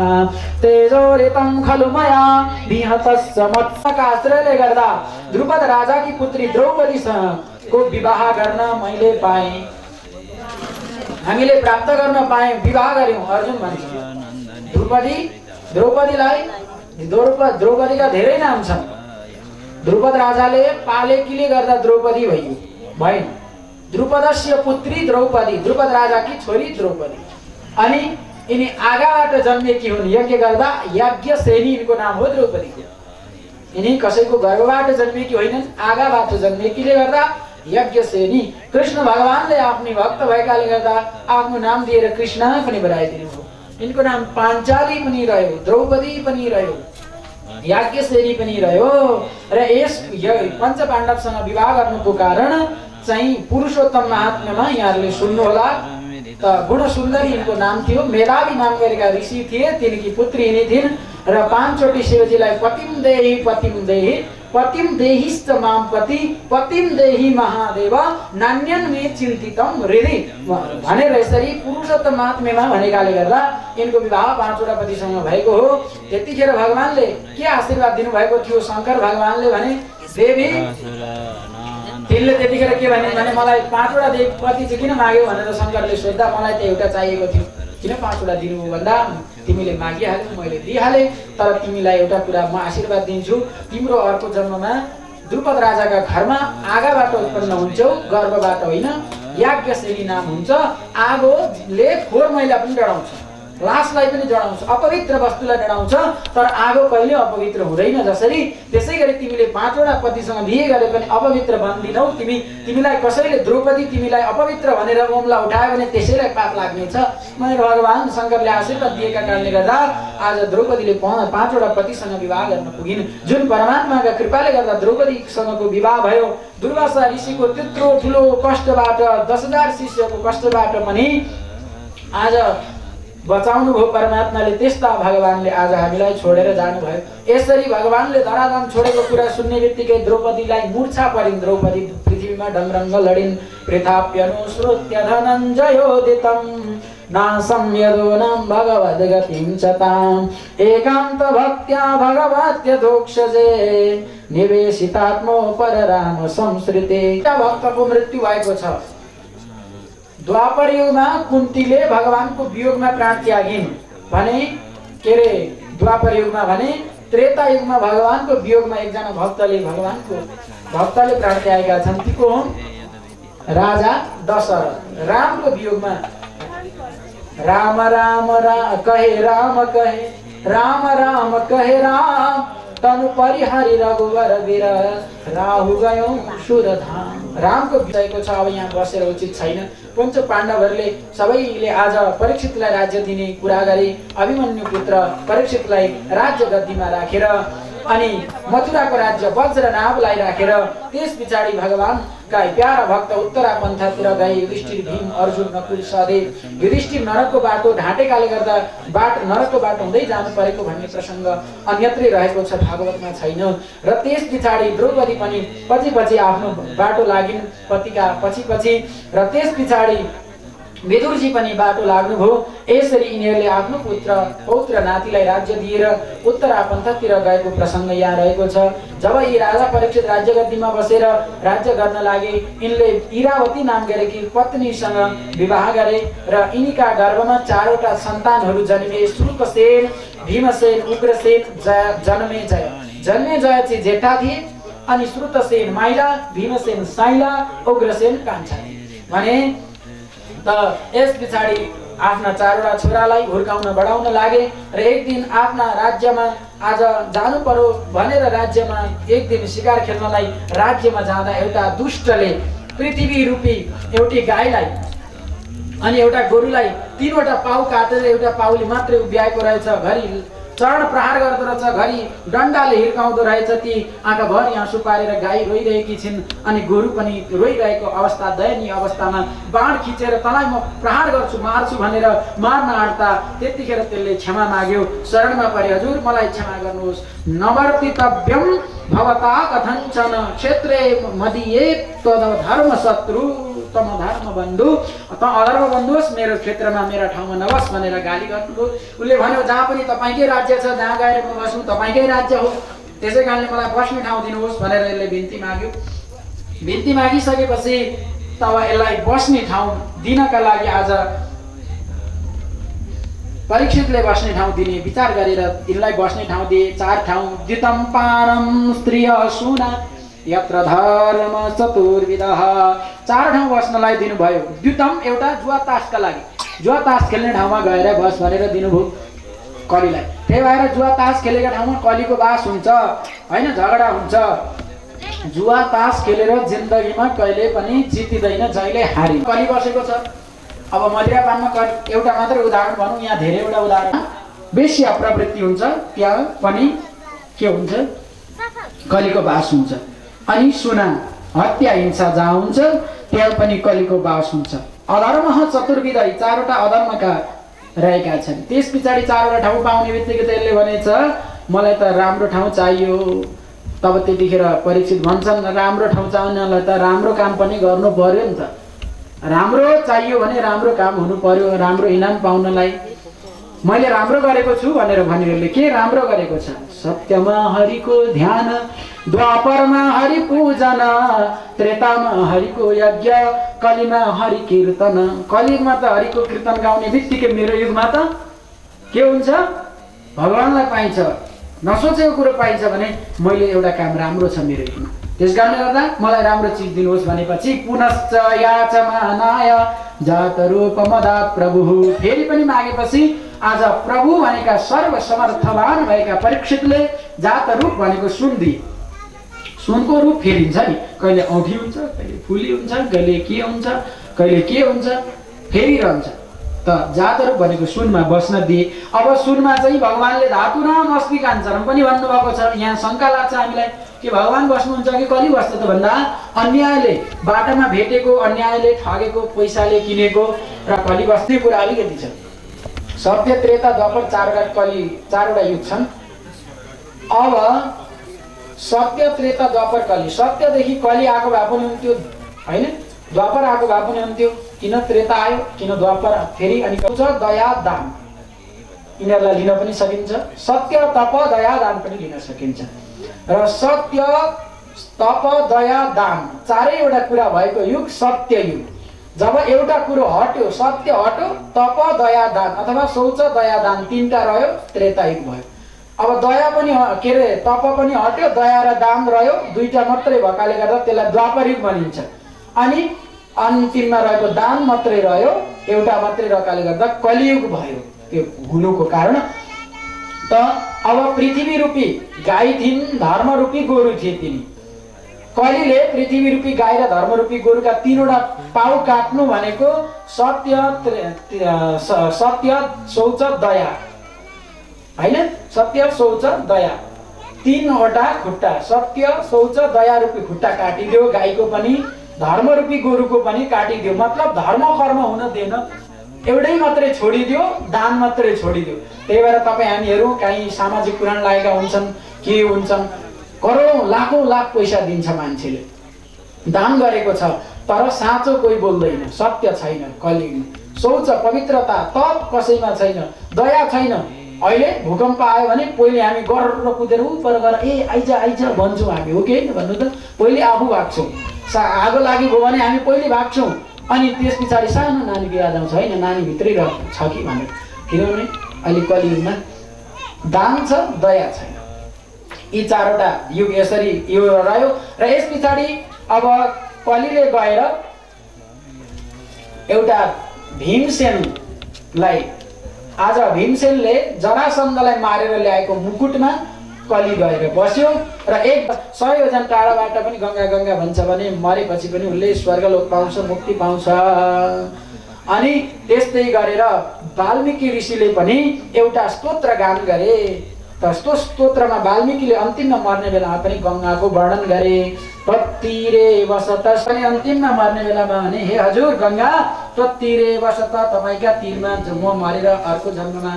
तेजोरितं खलु मया निहतस्य मत्सकाश्रयले गर्दा द्रुपद राजाकी पुत्री द्रौपदीको विवाह गर्न मैले पाएँ, हामीले प्राप्त गर्न पाएँ, विवाह गर्यौं। अर्जुन भन्छ द्रौपदीका धेरै नाम छन्। द्रुपद राजाले पालेकीले गर्दा द्रौपदी भइन्। द्रुपदस्य पुत्री द्रौपदी, द्रुपद राजाकी छोरी द्रौपदी। अनि यिनी आगाबाट जन्मेकी हुन्, यज्ञ गर्दा यज्ञसेनी यिनको नाम हो द्रौपदी। यिनी कसैको गर्भबाट जन्मेकी होइनन्, आगाबाट जन्मेकीले गर्दा यज्ञसेनी। कृष्ण भगवानले आफ्नै भक्त भएकाले गर्दा आफ्नो नाम दिएर कृष्ण पनि बनाइदिनु भयो। यिनको नाम पाञ्चाली पनि रह्यो, द्रौपदी पनि रह्यो, याज्ञसेनी पनि रह्यो। र यस पञ्चपाण्डवसँग विवाह गर्नुको कारण चाहिँ पुरुषोत्तम महात्म्यमा यहाँहरूले सुन्नुहोला। त गुणसुन्दरी यिनको नाम थियो, मेधावी नाम गरेका ऋषि थिए, तिनकी पुत्री यिनी थिइन्। र 5 चोटि शिवजीलाई पतिम देहिश्च माम पतिम देहि महादेव नान्यन मे चिन्तितम हृदि भनेर यसरी पुरुषोत्तम महात्म्यमा भनेकाले गर्दा यिनको विवाह 5 वटा पतिसँग भएको हो। त्यतिखेर भगवानले के आशीर्वाद दिनुभएको थियो? शंकर भगवानले भने, देवी तिनले त्यतिखेर के भने मलाई 5 वटा पति चाहिँ किन माग्यो भनेर शंकरले सोध्दा, मलाई त एउटा चाहिएको थियो, किन 5 वटा दिनुभयो भन्दा, तिमीले मागिहाल्यौ, मैले दिइहाले, तर तिमीलाई एउटा कुरा म आशीर्वाद दिन्छु, तिम्रो अर्को जन्ममा द्रुपद राजाका घरमा आगाबाट उत्पन्न हुन्छौ, गर्भबाट होइन। याज्ञसेनी नाम हुन्छ, आगोले फोहोर मैला पनि डढाउँछ। लासलाई पनि जडाउँछ, अपवित्र वस्तुलाई जडाउँछ, तर आगो कहिले अपवित्र हुँदैन। जसरी त्यसै गरी तिमीले 5 वटा पतिसँग बिहे गरे पनि अपवित्र बन्दिनौ। तिमीलाई कसैले द्रौपदी तिमीलाई अपवित्र भनेर ओमला उठायो भने त्यसैलाई पाप लाग्नेछ। मैले भगवान शङ्करले आशीर्वाद दिएका कारणले गर्दा आज द्रौपदीले 5 वटा पतिसँग विवाह गर्न पुगिन्। जुन परमात्माका कृपाले गर्दा द्रौपदीसँगको विवाह भयो। दुर्वासा ऋषिको त्यत्रो ठुलो कष्टबाट 10,000 शिष्यको कष्टबाट पनि आज बचाउनु भयो परमात्माले। त्यस्ता भगवानले आज हामीलाई छोडेर जानुभयो। यसरी भगवानले धराधाम छोडेको कुरा सुन्ने बित्तिकै द्रौपदीलाई मूर्छा परिन्। द्रौपदी पृथ्वीमा डङरङ्ग लडिन्। पृथाप्यनुसृत्य धनञ्जयोदितं नासं यदूनां भगवद्गतिं च ताम् एकान्त भक्त्या भगवत्यधोक्षजे निवेशितात्मो परराम संसृते। भक्तको मृत्यु भएको छ। द्वापर युगमा कुन्तीले भगवानको वियोगमा प्राण त्यागिन् भने के रे, द्वापर युगमा भने त्रेता युगमा भगवानको वियोगमा एकजना भक्तले प्राण त्यागेका छन्। ती को हुन्? राजा दशरथ। रामको वियोगमा राम राम कहे राम कहे राम राम कहे राम तनु परिहरि रघुवर वीर राहु गयो सुरधाम। रामको विजयको छ। अब यहाँ बसेर उचित छैन। पञ्च पाण्डवहरूले सबैले आज परीक्षितलाई राज्य दिने कुरा गरे। अभिमन्यु पुत्र परीक्षितलाई राज्य गद्दीमा राखेर अनि मथुराको राज्य वज्रनाभलाई राखेर त्यस पछाडि भगवानका प्यारा भक्त उत्तरापन्थतिर गए। युधिष्ठिर, भीम, अर्जुन, नकुल, सहदेव। युधिष्ठिर नरकको बाटो ढाँटेकाले गर्दा नरकको बाटो हुँदै जानु परेको भन्ने प्रसङ्ग अन्यत्रै रहेको छ, भागवतमा छैन। र त्यस पछाडि द्रौपदी पनि पछि आफ्नो बाटो लागिन् पतिका पछि र त्यस पछाडि विदुरजी पनि बाटो लाग्नुभयो। यसरी यिनीहरूले आफ्नो पौत्र नातिलाई राज्य दिएर उत्तरापन्थतिर गएको प्रसङ्ग यहाँ रहेको छ। जब यी राजा परीक्षित राज्य गद्दीमा बसेर राज्य गर्न लागे, यिनले इरावती नाम गरेकी पत्नीसँग विवाह गरे र यिनीका गर्भमा 4 वटा सन्तानहरू जन्मिए। शुल्कसेन, भीमसेन, उग्रसेन, जन्मेजय। जन्मेजय चाहिँ जेठा थिए अनि श्रुतसेन माइला, भीमसेन साइला, उग्रसेन कान्छा थिए भने त यस पछाडि आफ्ना 4 वटा छोरालाई हुर्काउन बढाउन लागे र एक दिन आफ्ना राज्यमा आज जानु पर्यो भनेर राज्यमा एक दिन शिकार खेल्नलाई राज्यमा जाँदा एउटा दुष्टले पृथ्वी रूपी एउटी गाईलाई अनि एउटा गोरुलाई 3 वटा पाउ काटेर एउटा पाउले मात्रै उभ्याएको रहेछ। घरि चरण प्रहार गर्दो रहेछ, घरि डन्डाले हिर्काउँदो रहेछ। ती आँखाभरि आँसु पारेर गाई रोइरहेकी छिन् अनि गोरु पनि रोइरहेको अवस्था, दयनीय अवस्थामा बाण खिचेर तँलाई म प्रहार गर्छु, मार्छु भनेर मार्न आँट्दा त्यतिखेर त्यसले क्षमा माग्यो। शरणमा परे, हजुर मलाई क्षमा गर्नुहोस्। नवर्तितव्यम भवता कथञ्चन क्षेत्रे मदीये तदधर्म शत्रु तम धर्म बन्धु, त अधर्म बन्धु होस्, मेरो क्षेत्रमा मेरा ठाउँमा नबस् भनेर गाली गर्नुभयो। उसले भन्यो जहाँ पनि तपाईँकै राज्य छ, जहाँ गएर म बस्नु तपाईँकै राज्य हो, त्यसै कारणले मलाई बस्ने ठाउँ दिनुहोस् भनेर यसले बिन्ती माग्यो। बिन्ती मागिसकेपछि तब यसलाई बस्ने ठाउँ दिनका लागि आज परीक्षितले बस्ने ठाउँ दिने विचार गरेर यिनलाई बस्ने ठाउँ दिए। 4 ठाउँ। द्युतम पारम स्त्रिय सुना यत्र धर्म चतुर्विधः। 4 ठाउँ बस्नलाई दिनुभयो। द्युतम एउटा जुवा तासका लागि, जुवा तास खेल्ने ठाउँमा गएर बस भनेर दिनुभयो कलीलाई। त्यही भएर जुवा तास खेलेका ठाउँमा कलीको बास हुन्छ हैन, झगडा हुन्छ। जुवा तास खेलेर जिन्दगीमा कहिले पनि जितिदैन, जहिले हारि कली बसेको छ। अब मदिरापानमा एउटा मात्रै उदाहरण भनौँ, यहाँ धेरैवटा उदाहरण। बेसी प्रवृत्ति हुन्छ, त्यहाँ पनि के हुन्छ? कलीको बास हुन्छ। अनि सुना, हत्या हिंसा जहाँ हुन्छ त्यहाँ पनि कलीको बास हुन्छ। अधर्म चतुर्विध, 4 वटा अधर्मका रहेका छन्। त्यस पछाडि 4 वटा ठाउँ पाउने बित्तिकै त्यसले भनेछ मलाई त राम्रो ठाउँ चाहियो। तब त्यतिखेर परीक्षित भन्छन् राम्रो ठाउँ चाहिनलाई त राम्रो काम पनि गर्नु पर्यो नि त। राम्रो चाहियो भने राम्रो काम हुनु पर्यो, राम्रो इनाम पाउनलाई। मैले राम्रो गरेको छु भनेर भनिरहेले के राम्रो गरेको छ? सत्यमा हरिको ध्यान, द्वापरमा हरि पूजन, त्रेतामा हरिको यज्ञ, कलिमा हरि कीर्तन। कलियुगमा त हरिको कीर्तन गाउने बित्तिकै मेरो युगमा त के हुन्छ? भगवानलाई पाइन्छ, नसोचेको कुरो पाइन्छ भने मैले एउटा काम राम्रो छ मेरो युगमा, त्यस कारणले गर्दा मलाई राम्रो चिज दिनुहोस् भनेपछि पुनश्च याचमानाय जात रूप मदात प्रभु, फेरि पनि मागेपछि आज प्रभु भनेका सर्वसमर्थवान भएका परीक्षितले जात रूप भनेको सुन दिए। सुनको रूप फेरिन्छ नि, कहिले औँठी हुन्छ, कहिले फुली हुन्छ, कहिले के हुन्छ, कहिले के हुन्छ, फेरिरहन्छ। त जात रूप भनेको सुनमा बस्न दिए। अब सुनमा चाहिँ भगवानले धातु नाम अस्ति काञ्चन पनि भन्नुभएको छ। यहाँ शङ्का लाग्छ हामीलाई कि भगवान बस्नुहुन्छ कि कली बस्छ त भन्दा अन्यायले बाटोमा भेटेको, अन्यायले ठगेको, पैसाले किनेको र कली बस्ने कुरा अलिकति छ। सत्य त्रेता द्वापर चारवटा युग छन्। अब सत्य त्रेता द्वापर कली, सत्यदेखि कली आएको भए पनि हुन्थ्यो होइन, द्वापर आएको भए पनि हुन्थ्यो। किन त्रेता आयो, किन द्वापर फेरि, अनि दया दान यिनीहरूलाई लिन पनि सकिन्छ। सत्य तप दया दान पनि लिन सकिन्छ। र सत्य तप दया दान चारैवटा कुरा भएको युग सत्य युग। जब एउटा कुरो हट्यो, सत्य हट्यो, तप दया दान अथवा शौच दया दान तीनटा रह्यो, त्रेता युग भयो। अब दया पनि के अरे तप पनि हट्यो, दया र दान रह्यो, दुईटा मात्रै भएकाले गर्दा त्यसलाई द्वापर युग भनिन्छ। अनि अन्तिममा रहेको दान मात्रै रह्यो, एउटा मात्रै रहेकाले गर्दा कलियुग भयो। त्यो हुनुको कारण त अब पृथ्वी रूपी गाई थिइन्, धर्म रूपी गोरु थिए तिनी। कलिले पृथ्वी रूपी गाई र धर्म रूपी गोरुका तीनवटा पाउ काट्नु भनेको सत्य शौच दया होइन, सत्य शौच दया तीनवटा खुट्टा, सत्य शौच दया रूपी खुट्टा काटिदियो। गाईको पनि धर्म रूपी गोरुको पनि काटिदियो। मतलब धर्म कर्म हुन दिएन, एउटै मात्रै छोडिदियो, दान मात्रै छोडिदियो। त्यही भएर तपाईँ हामीहरू काहीँ सामाजिक पुराण लागेका हुन्छन्, के हुन्छन्, करोडौँ लाखौँ लाख पैसा दिन्छ मान्छेले, दान गरेको छ, तर साँचो कोही बोल्दैन, सत्य छैन कलियुगमा। शौच पवित्रता तप कसैमा छैन, दया छैन। अहिले भूकम्प आयो भने पहिले हामी गरेर कुदेर उपर गएर ए आइज भन्छौँ हामी, हो कि भन्नु त, पहिले आफू भाग्छौँ। आगो लागिगयो भने हामी पहिले भाग्छौँ, अनि त्यस पछाडि सानो नानीको याद आउँछ होइन, नानी भित्रै छ कि भनेर। किनभने अहिले कलियुगमा दान छ, दया छैन। यी चारवटा युग यसरी यो रह्यो। र यस पछाडि अब कलिले गएर एउटा भीमसेनलाई, आज भीमसेनले जरासन्धलाई मारेर ल्याएको मुकुटमा कली गएर बस्यो। र 100 योजन टाढाबाट पनि गङ्गा भन्छ भने मरेपछि पनि उसले स्वर्गलोक पाउँछ, मुक्ति पाउँछ। अनि त्यस्तै गरेर वाल्मीकि ऋषिले पनि एउटा स्तोत्र गान गरे। त स्तोत्रमा वाल्मीकिले अन्तिममा मर्ने बेलामा पनि गङ्गाको वर्णन गरे। तत्तीरे वसत, अनि अन्तिममा मर्ने बेलामा भने हे हजुर गङ्गा, तत्तीरे वसत, तपाईँका तीरमा म मरेर अर्को जन्ममा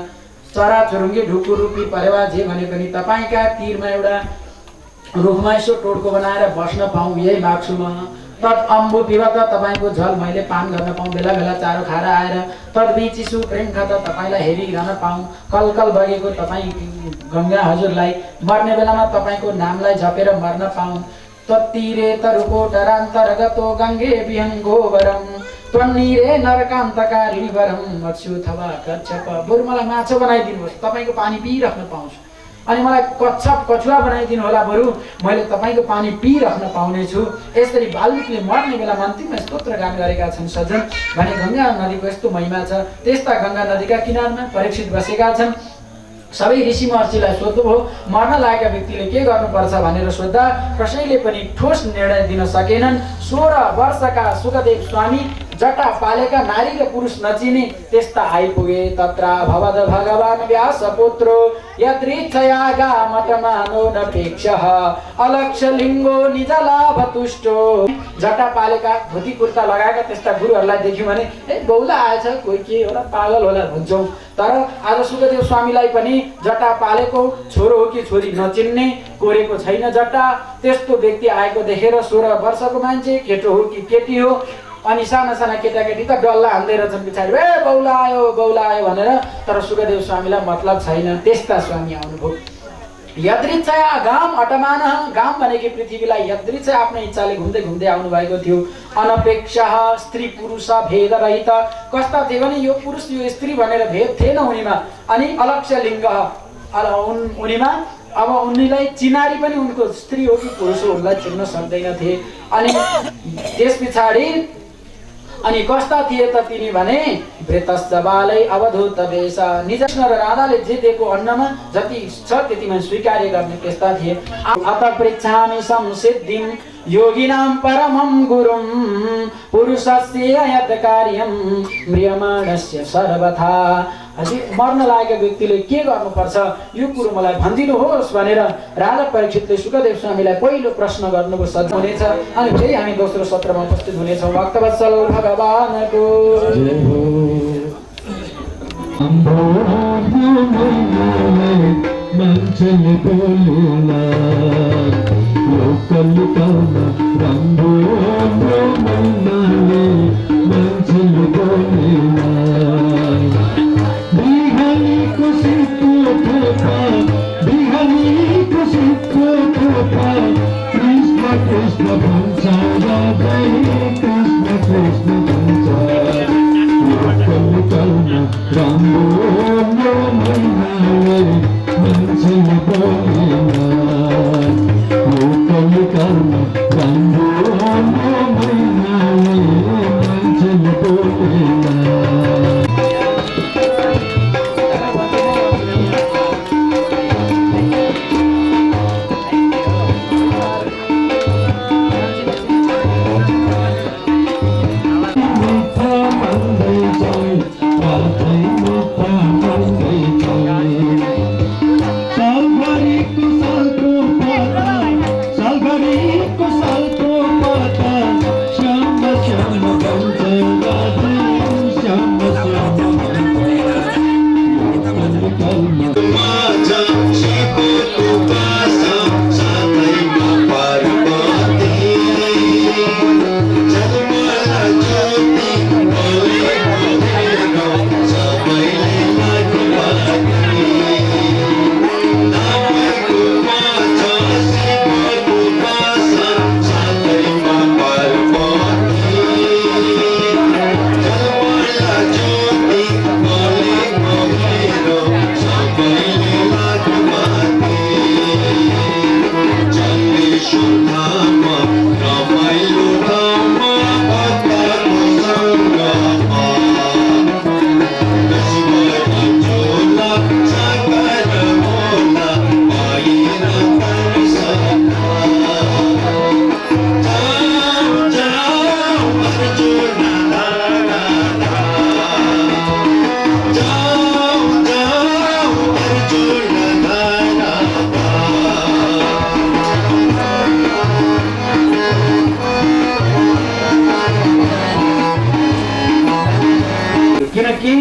चराचुरुङ्गी ढुकुर रूपी परेवा जे भने पनि तपाईँका तीरमा एउटा रुखमा यसो टोड्को बनाएर बस्न पाऊँ, यही माग्छु म। तत् अम्बु पिबत, तपाईँको जल मैले पान गर्न पाऊँ, बेला बेला चारो खाएर आएर। तत् बिचिसु प्रेम खाँदा तपाईँलाई हेरिरहन पाऊँ, कलकल बगेको तपाईँ गङ्गा हजुरलाई मर्ने बेलामा तपाईँको नामलाई झपेर मर्न पाऊँ। तत्तीरे तरुको टरान्तर्गतो गङ्गे विहङ्गो वरम, त्वन्नीरे नरकान्तकारी वरम मत्स्युथवा कच्छप। बरु मलाई माछा बनाइदिनुहोस्, तपाईँको पानी पिइराख्न पाउँछु। अनि मलाई कच्छप कछुवा बनाइदिनु होला, बरु मैले तपाईँको पानी पिइराख्न पाउनेछु। यसरी वाल्मीकिले मर्ने बेलामा अन्तिममा स्तोत्र गान गरेका छन् सज्जन। भने गङ्गा नदीको यस्तो महिमा छ। त्यस्ता गङ्गा नदीका किनारमा परीक्षित बसेका छन्। सबै ऋषि महर्षिलाई सोध्नुभयो मर्न लागेका व्यक्तिले के गर्नुपर्छ भनेर सोद्धा कसैले पनि ठोस निर्णय दिन सकेनन्। 16 वर्षका सुखदेव स्वामी जटा पालेका नारी र पुरुष नचिने त्यस्ता आइपुगे। तत्र भवद भगवान व्यास पुत्रो यदृच्छयागा मतमानो नपेक्षः अलक्ष्य लिङ्गो निज लाभ तुष्टो। जटा पालेका धोती कुर्ता लगाएका त्यस्ता गुरुहरूलाई देख्यौँ भने ए बौला आएछ, कोही के होला, पागल होला भन्छौँ। तर आज सुखदेव स्वामीलाई पनि जटा पालेको छोरो हो कि छोरी नचिन्ने, कोरेको छैन जटा, त्यस्तो व्यक्ति आएको देखेर 16 वर्षको मान्छे केटो हो कि केटी हो, अनि साना साना केटाकेटी त डल्ला हान्दै रहेछन् पछाडि, ए बौला आयो भनेर। तर सुखदेव स्वामीलाई मतलब छैन। त्यस्ता स्वामी आउनुभयो। यदृच्छया गाम अटमान, गाम भनेको पृथ्वीलाई यदृच्छया आफ्नै इच्छाले घुम्दै घुम्दै आउनु भएको थियो। अनपेक्षः स्त्री पुरुष भेद रहित, कस्ता थियो भने यो पुरुष यो स्त्री भनेर भेद थिएन उनीमा। अनि अलक्ष्य लिङ्ग उनीमा, अब उनीलाई चिनारी पनि उनको स्त्री हो कि पुरुष हो उनलाई चिन्न सक्दैनथे। अनि त्यस पछाडि अनि कस्ता थिए त तिनी भने वृतश्च बालै अवधूत वेश निज कृष्ण र राधाले जे दिएको अन्नमा जति छ त्यतिमा स्वीकार्य गर्ने त्यस्ता थिए। अत पृच्छामि संसिद्धिं योगिनां परमं गुरुं पुरुषस्य यत् कार्यं म्रियमाणस्य सर्वथा। हजुर मर्न लागेको व्यक्तिले के गर्नुपर्छ यो कुरो मलाई भनिदिनुहोस् भनेर राजा परीक्षितले सुखदेव स्वामीलाई पहिलो प्रश्न गर्नुको सज हुनेछ। अनि फेरि हामी दोस्रो सत्रमा उपस्थित हुनेछौँ। भक्तवत्सल भगवानको जय हो। मान्छेले बोलेला लोकल कालमा राम्रो महिनाले मान्छेले बोलेला बिहानीको सिक्को थोपा बिहानीको सिक्को थोपा कृष्ण कृष्ण भन्छ राधै कृष्ण कृष्ण भन्छ लोकल कालमा राम्रो महिनाले मान्छेले बोलेला लोकल कालमा राम्रो महिनाले मान्छेले बोलेला। किनकि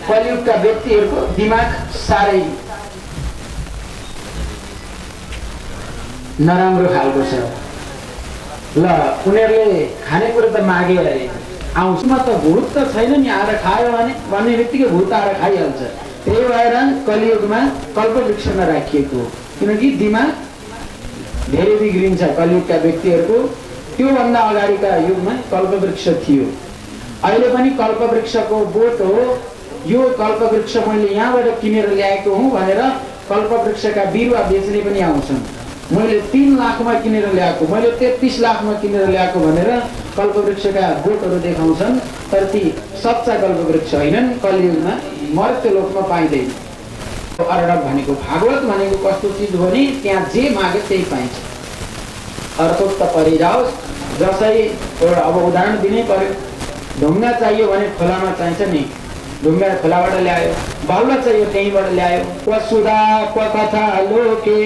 कलियुगका व्यक्तिहरूको दिमाग साह्रै नराम्रो खालको छ। ल उनीहरूले खानेकुरो त मागे अरे आउँछमा त भूत त छैन नि आएर खायो भने भन्ने बित्तिकै भूत आएर खाइहाल्छ। त्यही भएर कलियुगमा कल्पवृक्षमा राखिएको किनकि दिमाग धेरै बिग्रिन्छ कलियुगका व्यक्तिहरूको। त्योभन्दा अगाडिका युगमा कल्पवृक्ष थियो। अहिले पनि कल्पवृक्षको बोट हो। यो कल्पवृक्ष मैले यहाँबाट किनेर ल्याएको हुँ भनेर कल्पवृक्षका बिरुवा बेच्ने पनि आउँछन्। मैले 3 लाखमा किनेर ल्याएको, मैले 33 लाखमा किनेर ल्याएको भनेर कल्पवृक्षका बोटहरू देखाउँछन्। तर ती सच्चा कल्पवृक्ष होइनन्। कलियुगमा मर्त्य लोकमा पाइँदैन। अरडक भनेको भागवत भनेको कस्तो चिज हो नि त्यहाँ जे मागे त्यही पाइन्छ। अर्थोक्त परिजाओस्। जसै एउटा अब उदाहरण दिनै पर्यो। ढुङ्गा चाहियो भने खोलामा चाहिन्छ नि, ढुङ्गा खोलाबाट ल्यायो। बालुवा चाहियो त्यहीँबाट ल्यायो। क्वसुधा क्वकथा लोके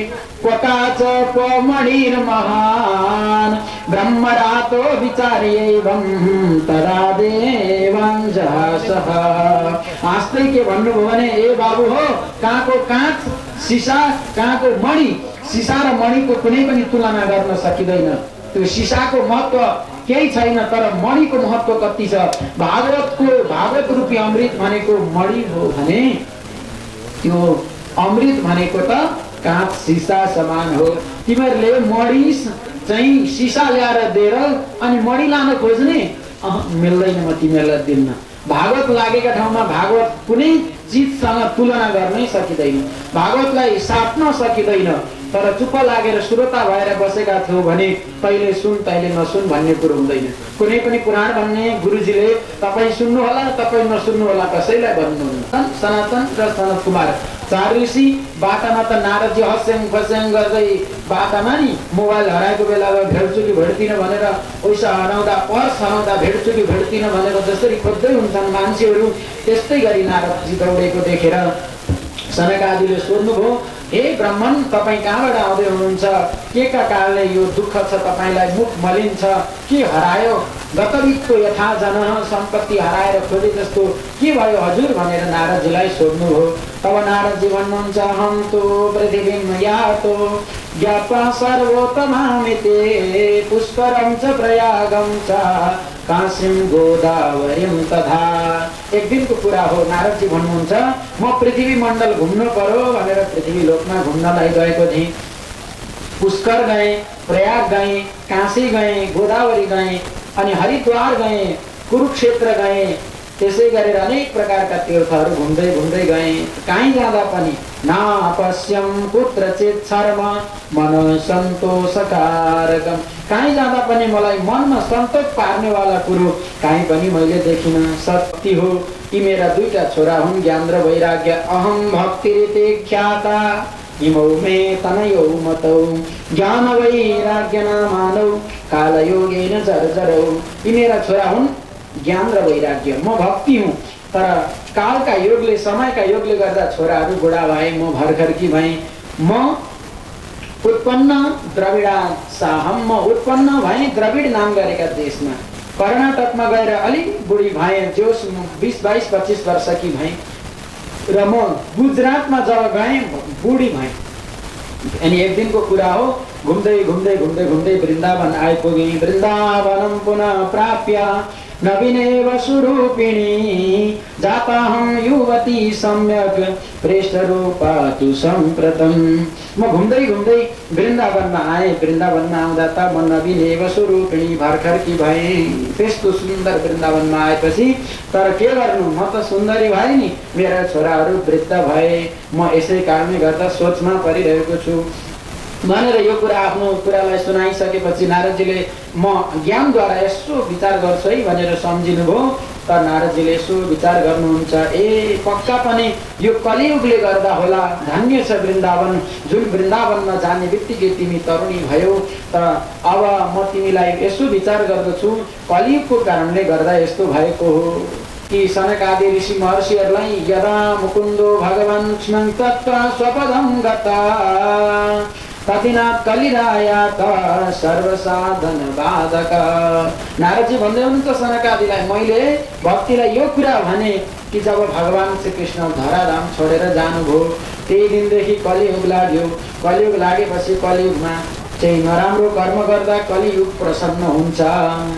क्वकाच क्वमणिर महान ब्रह्मरातो विचार्यैवं तदा देवांजसः। आस्ते के भन्नुभयो भने ए बाबु हो कहाँको काँच सिसा कहाँको मणि, सिसा र मणिको कुनै पनि तुलना गर्न सकिँदैन। त्यो सिसाको महत्त्व केही छैन तर मणिको महत्त्व कति छ। भागवत रूपी अमृत भनेको मणि हो भने त्यो अमृत भनेको त काँच सिसा समान हो। तिमीहरूले मणि चाहिँ सिसा ल्याएर दिएर अनि मणि लान खोज्ने मिल्दैन, म तिमीहरूलाई दिन्न। भागवत लागेका ठाउँमा भागवत कुनै चिजसँग तुलना गर्नै सकिँदैन, भागवतलाई साट्न सकिँदैन। तर चुप्प लागेर श्रोता भएर बसेका थियौ भने तैले सुन तैले नसुन भन्ने कुरो हुँदैन। कुनै पनि पुराण भन्ने गुरुजीले तपाईँ सुन्नु होला तपाईँ नसुन्नु होला कसैलाई भन्नुहुन्न। सनातन र सनत कुमार चार ऋषि बाटामा त नारदजी हस्याङ फस्याङ गर्दै बाटामा नि मोबाइल हराएको बेलामा भेट्छु कि भेट्दिनँ भनेर पैसा हराउँदा पर्स हराउँदा भेट्छु कि भेट्दिनँ भनेर जसरी खोज्दै हुन्छन् मान्छेहरू, त्यस्तै गरी नारदजी दौडेको देखेर सनकादिले सोध्नुभयो, हे ब्राह्मण तपाईँ कहाँबाट आउँदै हुनुहुन्छ, के का कारणले यो दुःख छ तपाईँलाई, मुख मलिन छ, के हरायो, गतवितको यथा जन सम्पत्ति हराएर खोजे जस्तो के भयो हजुर भनेर नारदजीलाई सोध्नुभयो। तब नारदजी भन्नुहुन्छ, हम तो पृथिवीं यातो ज्ञात्वा सर्वोत्तमामिते पुष्करं च प्रयागं च काशीं गोदावरीं तथा। एक दिनको कुरा हो, नारदजी भन्नुहुन्छ म पृथ्वी मण्डल घुम्नु पर्यो भनेर पृथ्वी लोकमा घुम्नलाई गएको थिएँ। पुष्कर गएँ, प्रयाग गएँ, काशी गएँ, गोदावरी गएँ, अनि हरिद्वार गएँ, कुरुक्षेत्र गएँ, त्यसै गरेर अनेक प्रकारका तीर्थहरू घुम्दै घुम्दै गएँ। कहीँ जाँदा पनि नापश्यम कुत्रचित् शर्म मन सन्तोषकारकम्, कहीँ जाँदा पनि मलाई मनमा सन्तोष पार्नेवाला कुरो कहीँ पनि मैले देखिनँ। शक्ति हो यी मेरा दुईटा छोरा हुन् ज्ञान र वैराग्य। अहम भक्तिरिते ख्याता इमौ मे तनयौ मतौ ज्ञान वैराग्य नामानौ कालयोगेन जर्जरौ। यी मेरा छोरा हुन् ज्ञान र वैराग्य, म भक्ति हुँ, तर कालका योगले समयका योगले गर्दा छोराहरू बुढा भए, म भर्खरकी भएँ। म उत्पन्न द्रविडा साहम, म उत्पन्न भएँ द्रविड नाम गरेका देशमा। कर्नाटकमा गएर अलिक बुढी भएँ, जोस 20-22-25 वर्षकी भएँ र म गुजरातमा जब गएँ बुढी भएँ। अनि एक दिनको कुरा हो, घुम्दै घुम्दै घुम्दै घुम्दै वृन्दावन आइपुगेँ। वृन्दावनम पुनः प्राप्य नवीनेव स्वरूपिणी जाताहं युवती सम्यक पृष्ठरूपा तु सम्प्रतम। म घुम्दै घुम्दै वृन्दावनमा आएँ। वृन्दावनमा आउँदा त म नवीनेव स्वरूपिणी भर्खरकी भएँ। त्यस्तो सुन्दर वृन्दावनमा आएपछि तर के गर्नु, म त सुन्दरी भएँ नि, मेरा छोराहरू वृद्ध भए। म यसै कारणले गर्दा सोचमा परिरहेको छु भनेर यो कुरा आफ्नो कुरालाई सुनाइसकेपछि नारदजीले म ज्ञानद्वारा यसो विचार गर्छु है भनेर सम्झिनुभयो। तर नारदजीले यसो विचार गर्नुहुन्छ, ए पक्का पनि यो कलियुगले गर्दा होला, धन्य छ वृन्दावन, जुन वृन्दावनमा जाने बित्तिकै तिमी तरुणी भयो। तर अब म तिमीलाई यसो विचार गर्दछु, कलियुगको कारणले गर्दा यस्तो भएको हो कि सनकादि ऋषि महर्षिहरूलाई यदा मुकुन्दो भगवान् क्ष्मं तत्त्वा स्वपदं गता तदिनाथ कलिरायात सर्वसाधन बाधक। नारदजी भन्दै हुनुहुन्छ सनकादिलाई, मैले भक्तिलाई यो कुरा भने कि जब भगवान श्री कृष्ण धराधाम छोडेर जानुभयो त्यही दिनदेखि कलियुग लाग्यो। कलियुग लागेपछि कलियुगमा चाहिँ नराम्रो कर्म गर्दा कलियुग प्रसन्न हुन्छ,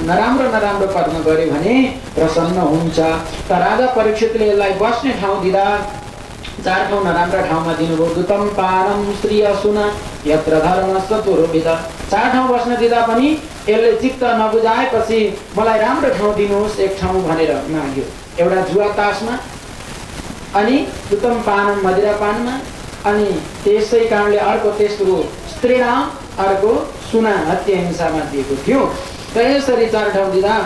नराम्रो कर्म गरे भने प्रसन्न हुन्छ। तर राजा परीक्षितले यसलाई बस्ने ठाउँ दिँदा 4 ठाउँ नराम्रा ठाउँमा दिनुभयो। दुतम पानम श्री असुना यत्र धर्मस्थ दुर्विध। 4 ठाउँ बस्न दिँदा पनि यसले चित्त नबुझाएपछि मलाई राम्रो ठाउँ दिनुहोस् एक ठाउँ भनेर माग्यो। एउटा जुवा तासमा, अनि दुतम पानम मदिरापानमा, अनि त्यसै कारणले अर्को तेस्रो स्त्रीणाम, अर्को सुना हत्या हिंसामा दिएको थियो। त यसरी 4 ठाउँ दिँदा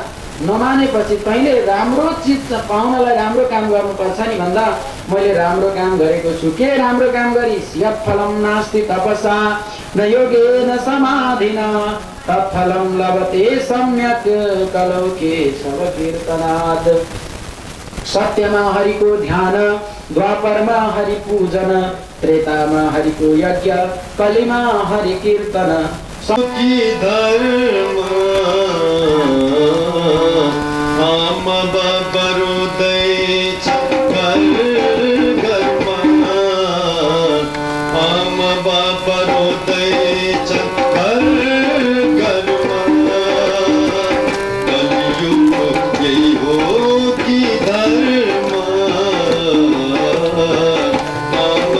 नमानेपछि तैँले राम्रो चिज पाउनलाई राम्रो काम गर्नुपर्छ नि भन्दा मैले राम्रो काम गरेको छु। के राम्रो काम गरिस्? यत् फलं नास्ति तपसा न योगेन समाधिना तत्फलं लभते सम्यक् कलौके शव कीर्तनात्। सत्यमा हरिको ध्यान, द्वापरमा हरि पूजन, त्रेतामा हरिको यज्ञ, कलिमा हरि कीर्तन। हम बरुदै चक्कर गर्मा, हम बरुदै चक्कर गर्मा, कलियुग यही हो कि धर्म। हम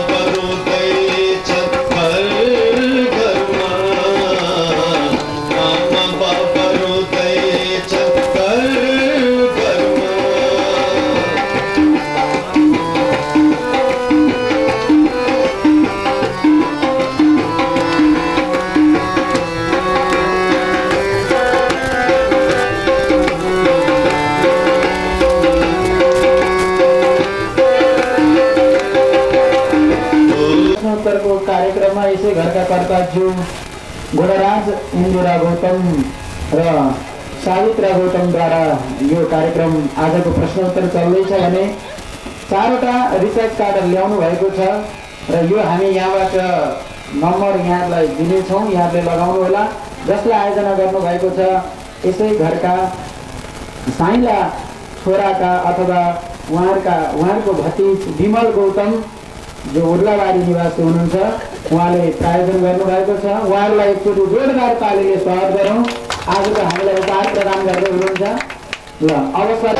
बरुदै चक्कर गर्मा, हम बरुदै चक्कर घरका कर्ताज्यू घोडराज इन्दुरा गौतम र सावित्रा गौतमद्वारा यो कार्यक्रम आजको प्रश्नोत्तर चल्दैछ भने 4वटा रिसर्च कार्ड ल्याउनु भएको छ र यो हामी यहाँबाट नम्बर यहाँलाई दिनेछौँ, यहाँले लगाउनु होला। जसले आयोजना गर्नुभएको छ यसै घरका साइला छोराका अथवा उहाँहरूको भतिज विमल गौतम जो उर्लाबारी निवासी हुनुहुन्छ, उहाँले प्रायोजन गर्नुभएको छ। उहाँहरूलाई एकचोटि जोरदार तालीले स्वागत गरौँ। आजको हामीलाई उपहार प्रदान गर्दै हुनुहुन्छ। ल अवसर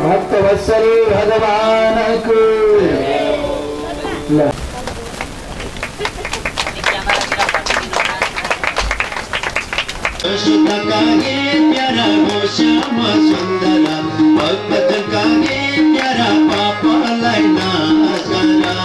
भक्तवत्सल भगवानको ल सुधा कागे प्यारा हो श्याम सुंदरा भक्तजन कागे प्यारा पापलाई नाश करा।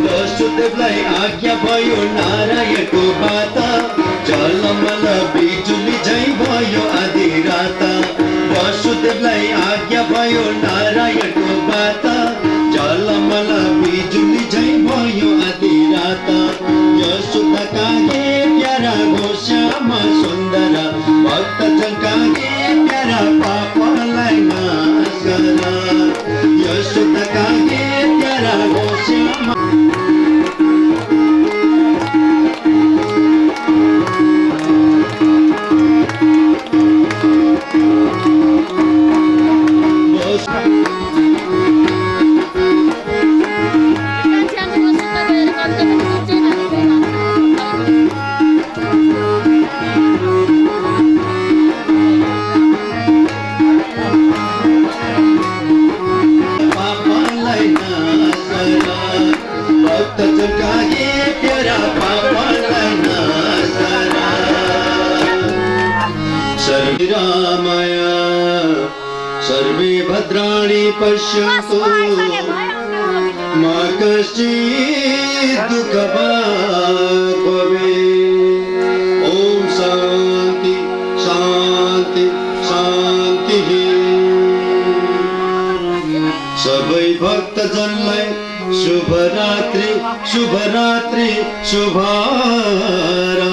वसुदेवलाई आज्ञा भयो नारायणको बाता, झलमल बिजुली झै भयो आधी राता। वसुदेवलाई आज्ञा भयो नारायणको बाता, झलमल बिजुली झै भयो आधी राता। यशोदा कागे प्यारा हो श्याम सुन्दरा भक्तजन कागे प्यारा पापलाई नाश करा। यशोदा कागे प्यारा हो श्याम रामाया सर्वे भद्राणि पश्यन्तु मा कश्चित् दुःखभाग् भवेत्। ॐ शान्ति शान्ति शान्तिः। सबै भक्तजनलाई शुभरात्रि शुभरात्रि शुभरात्रि।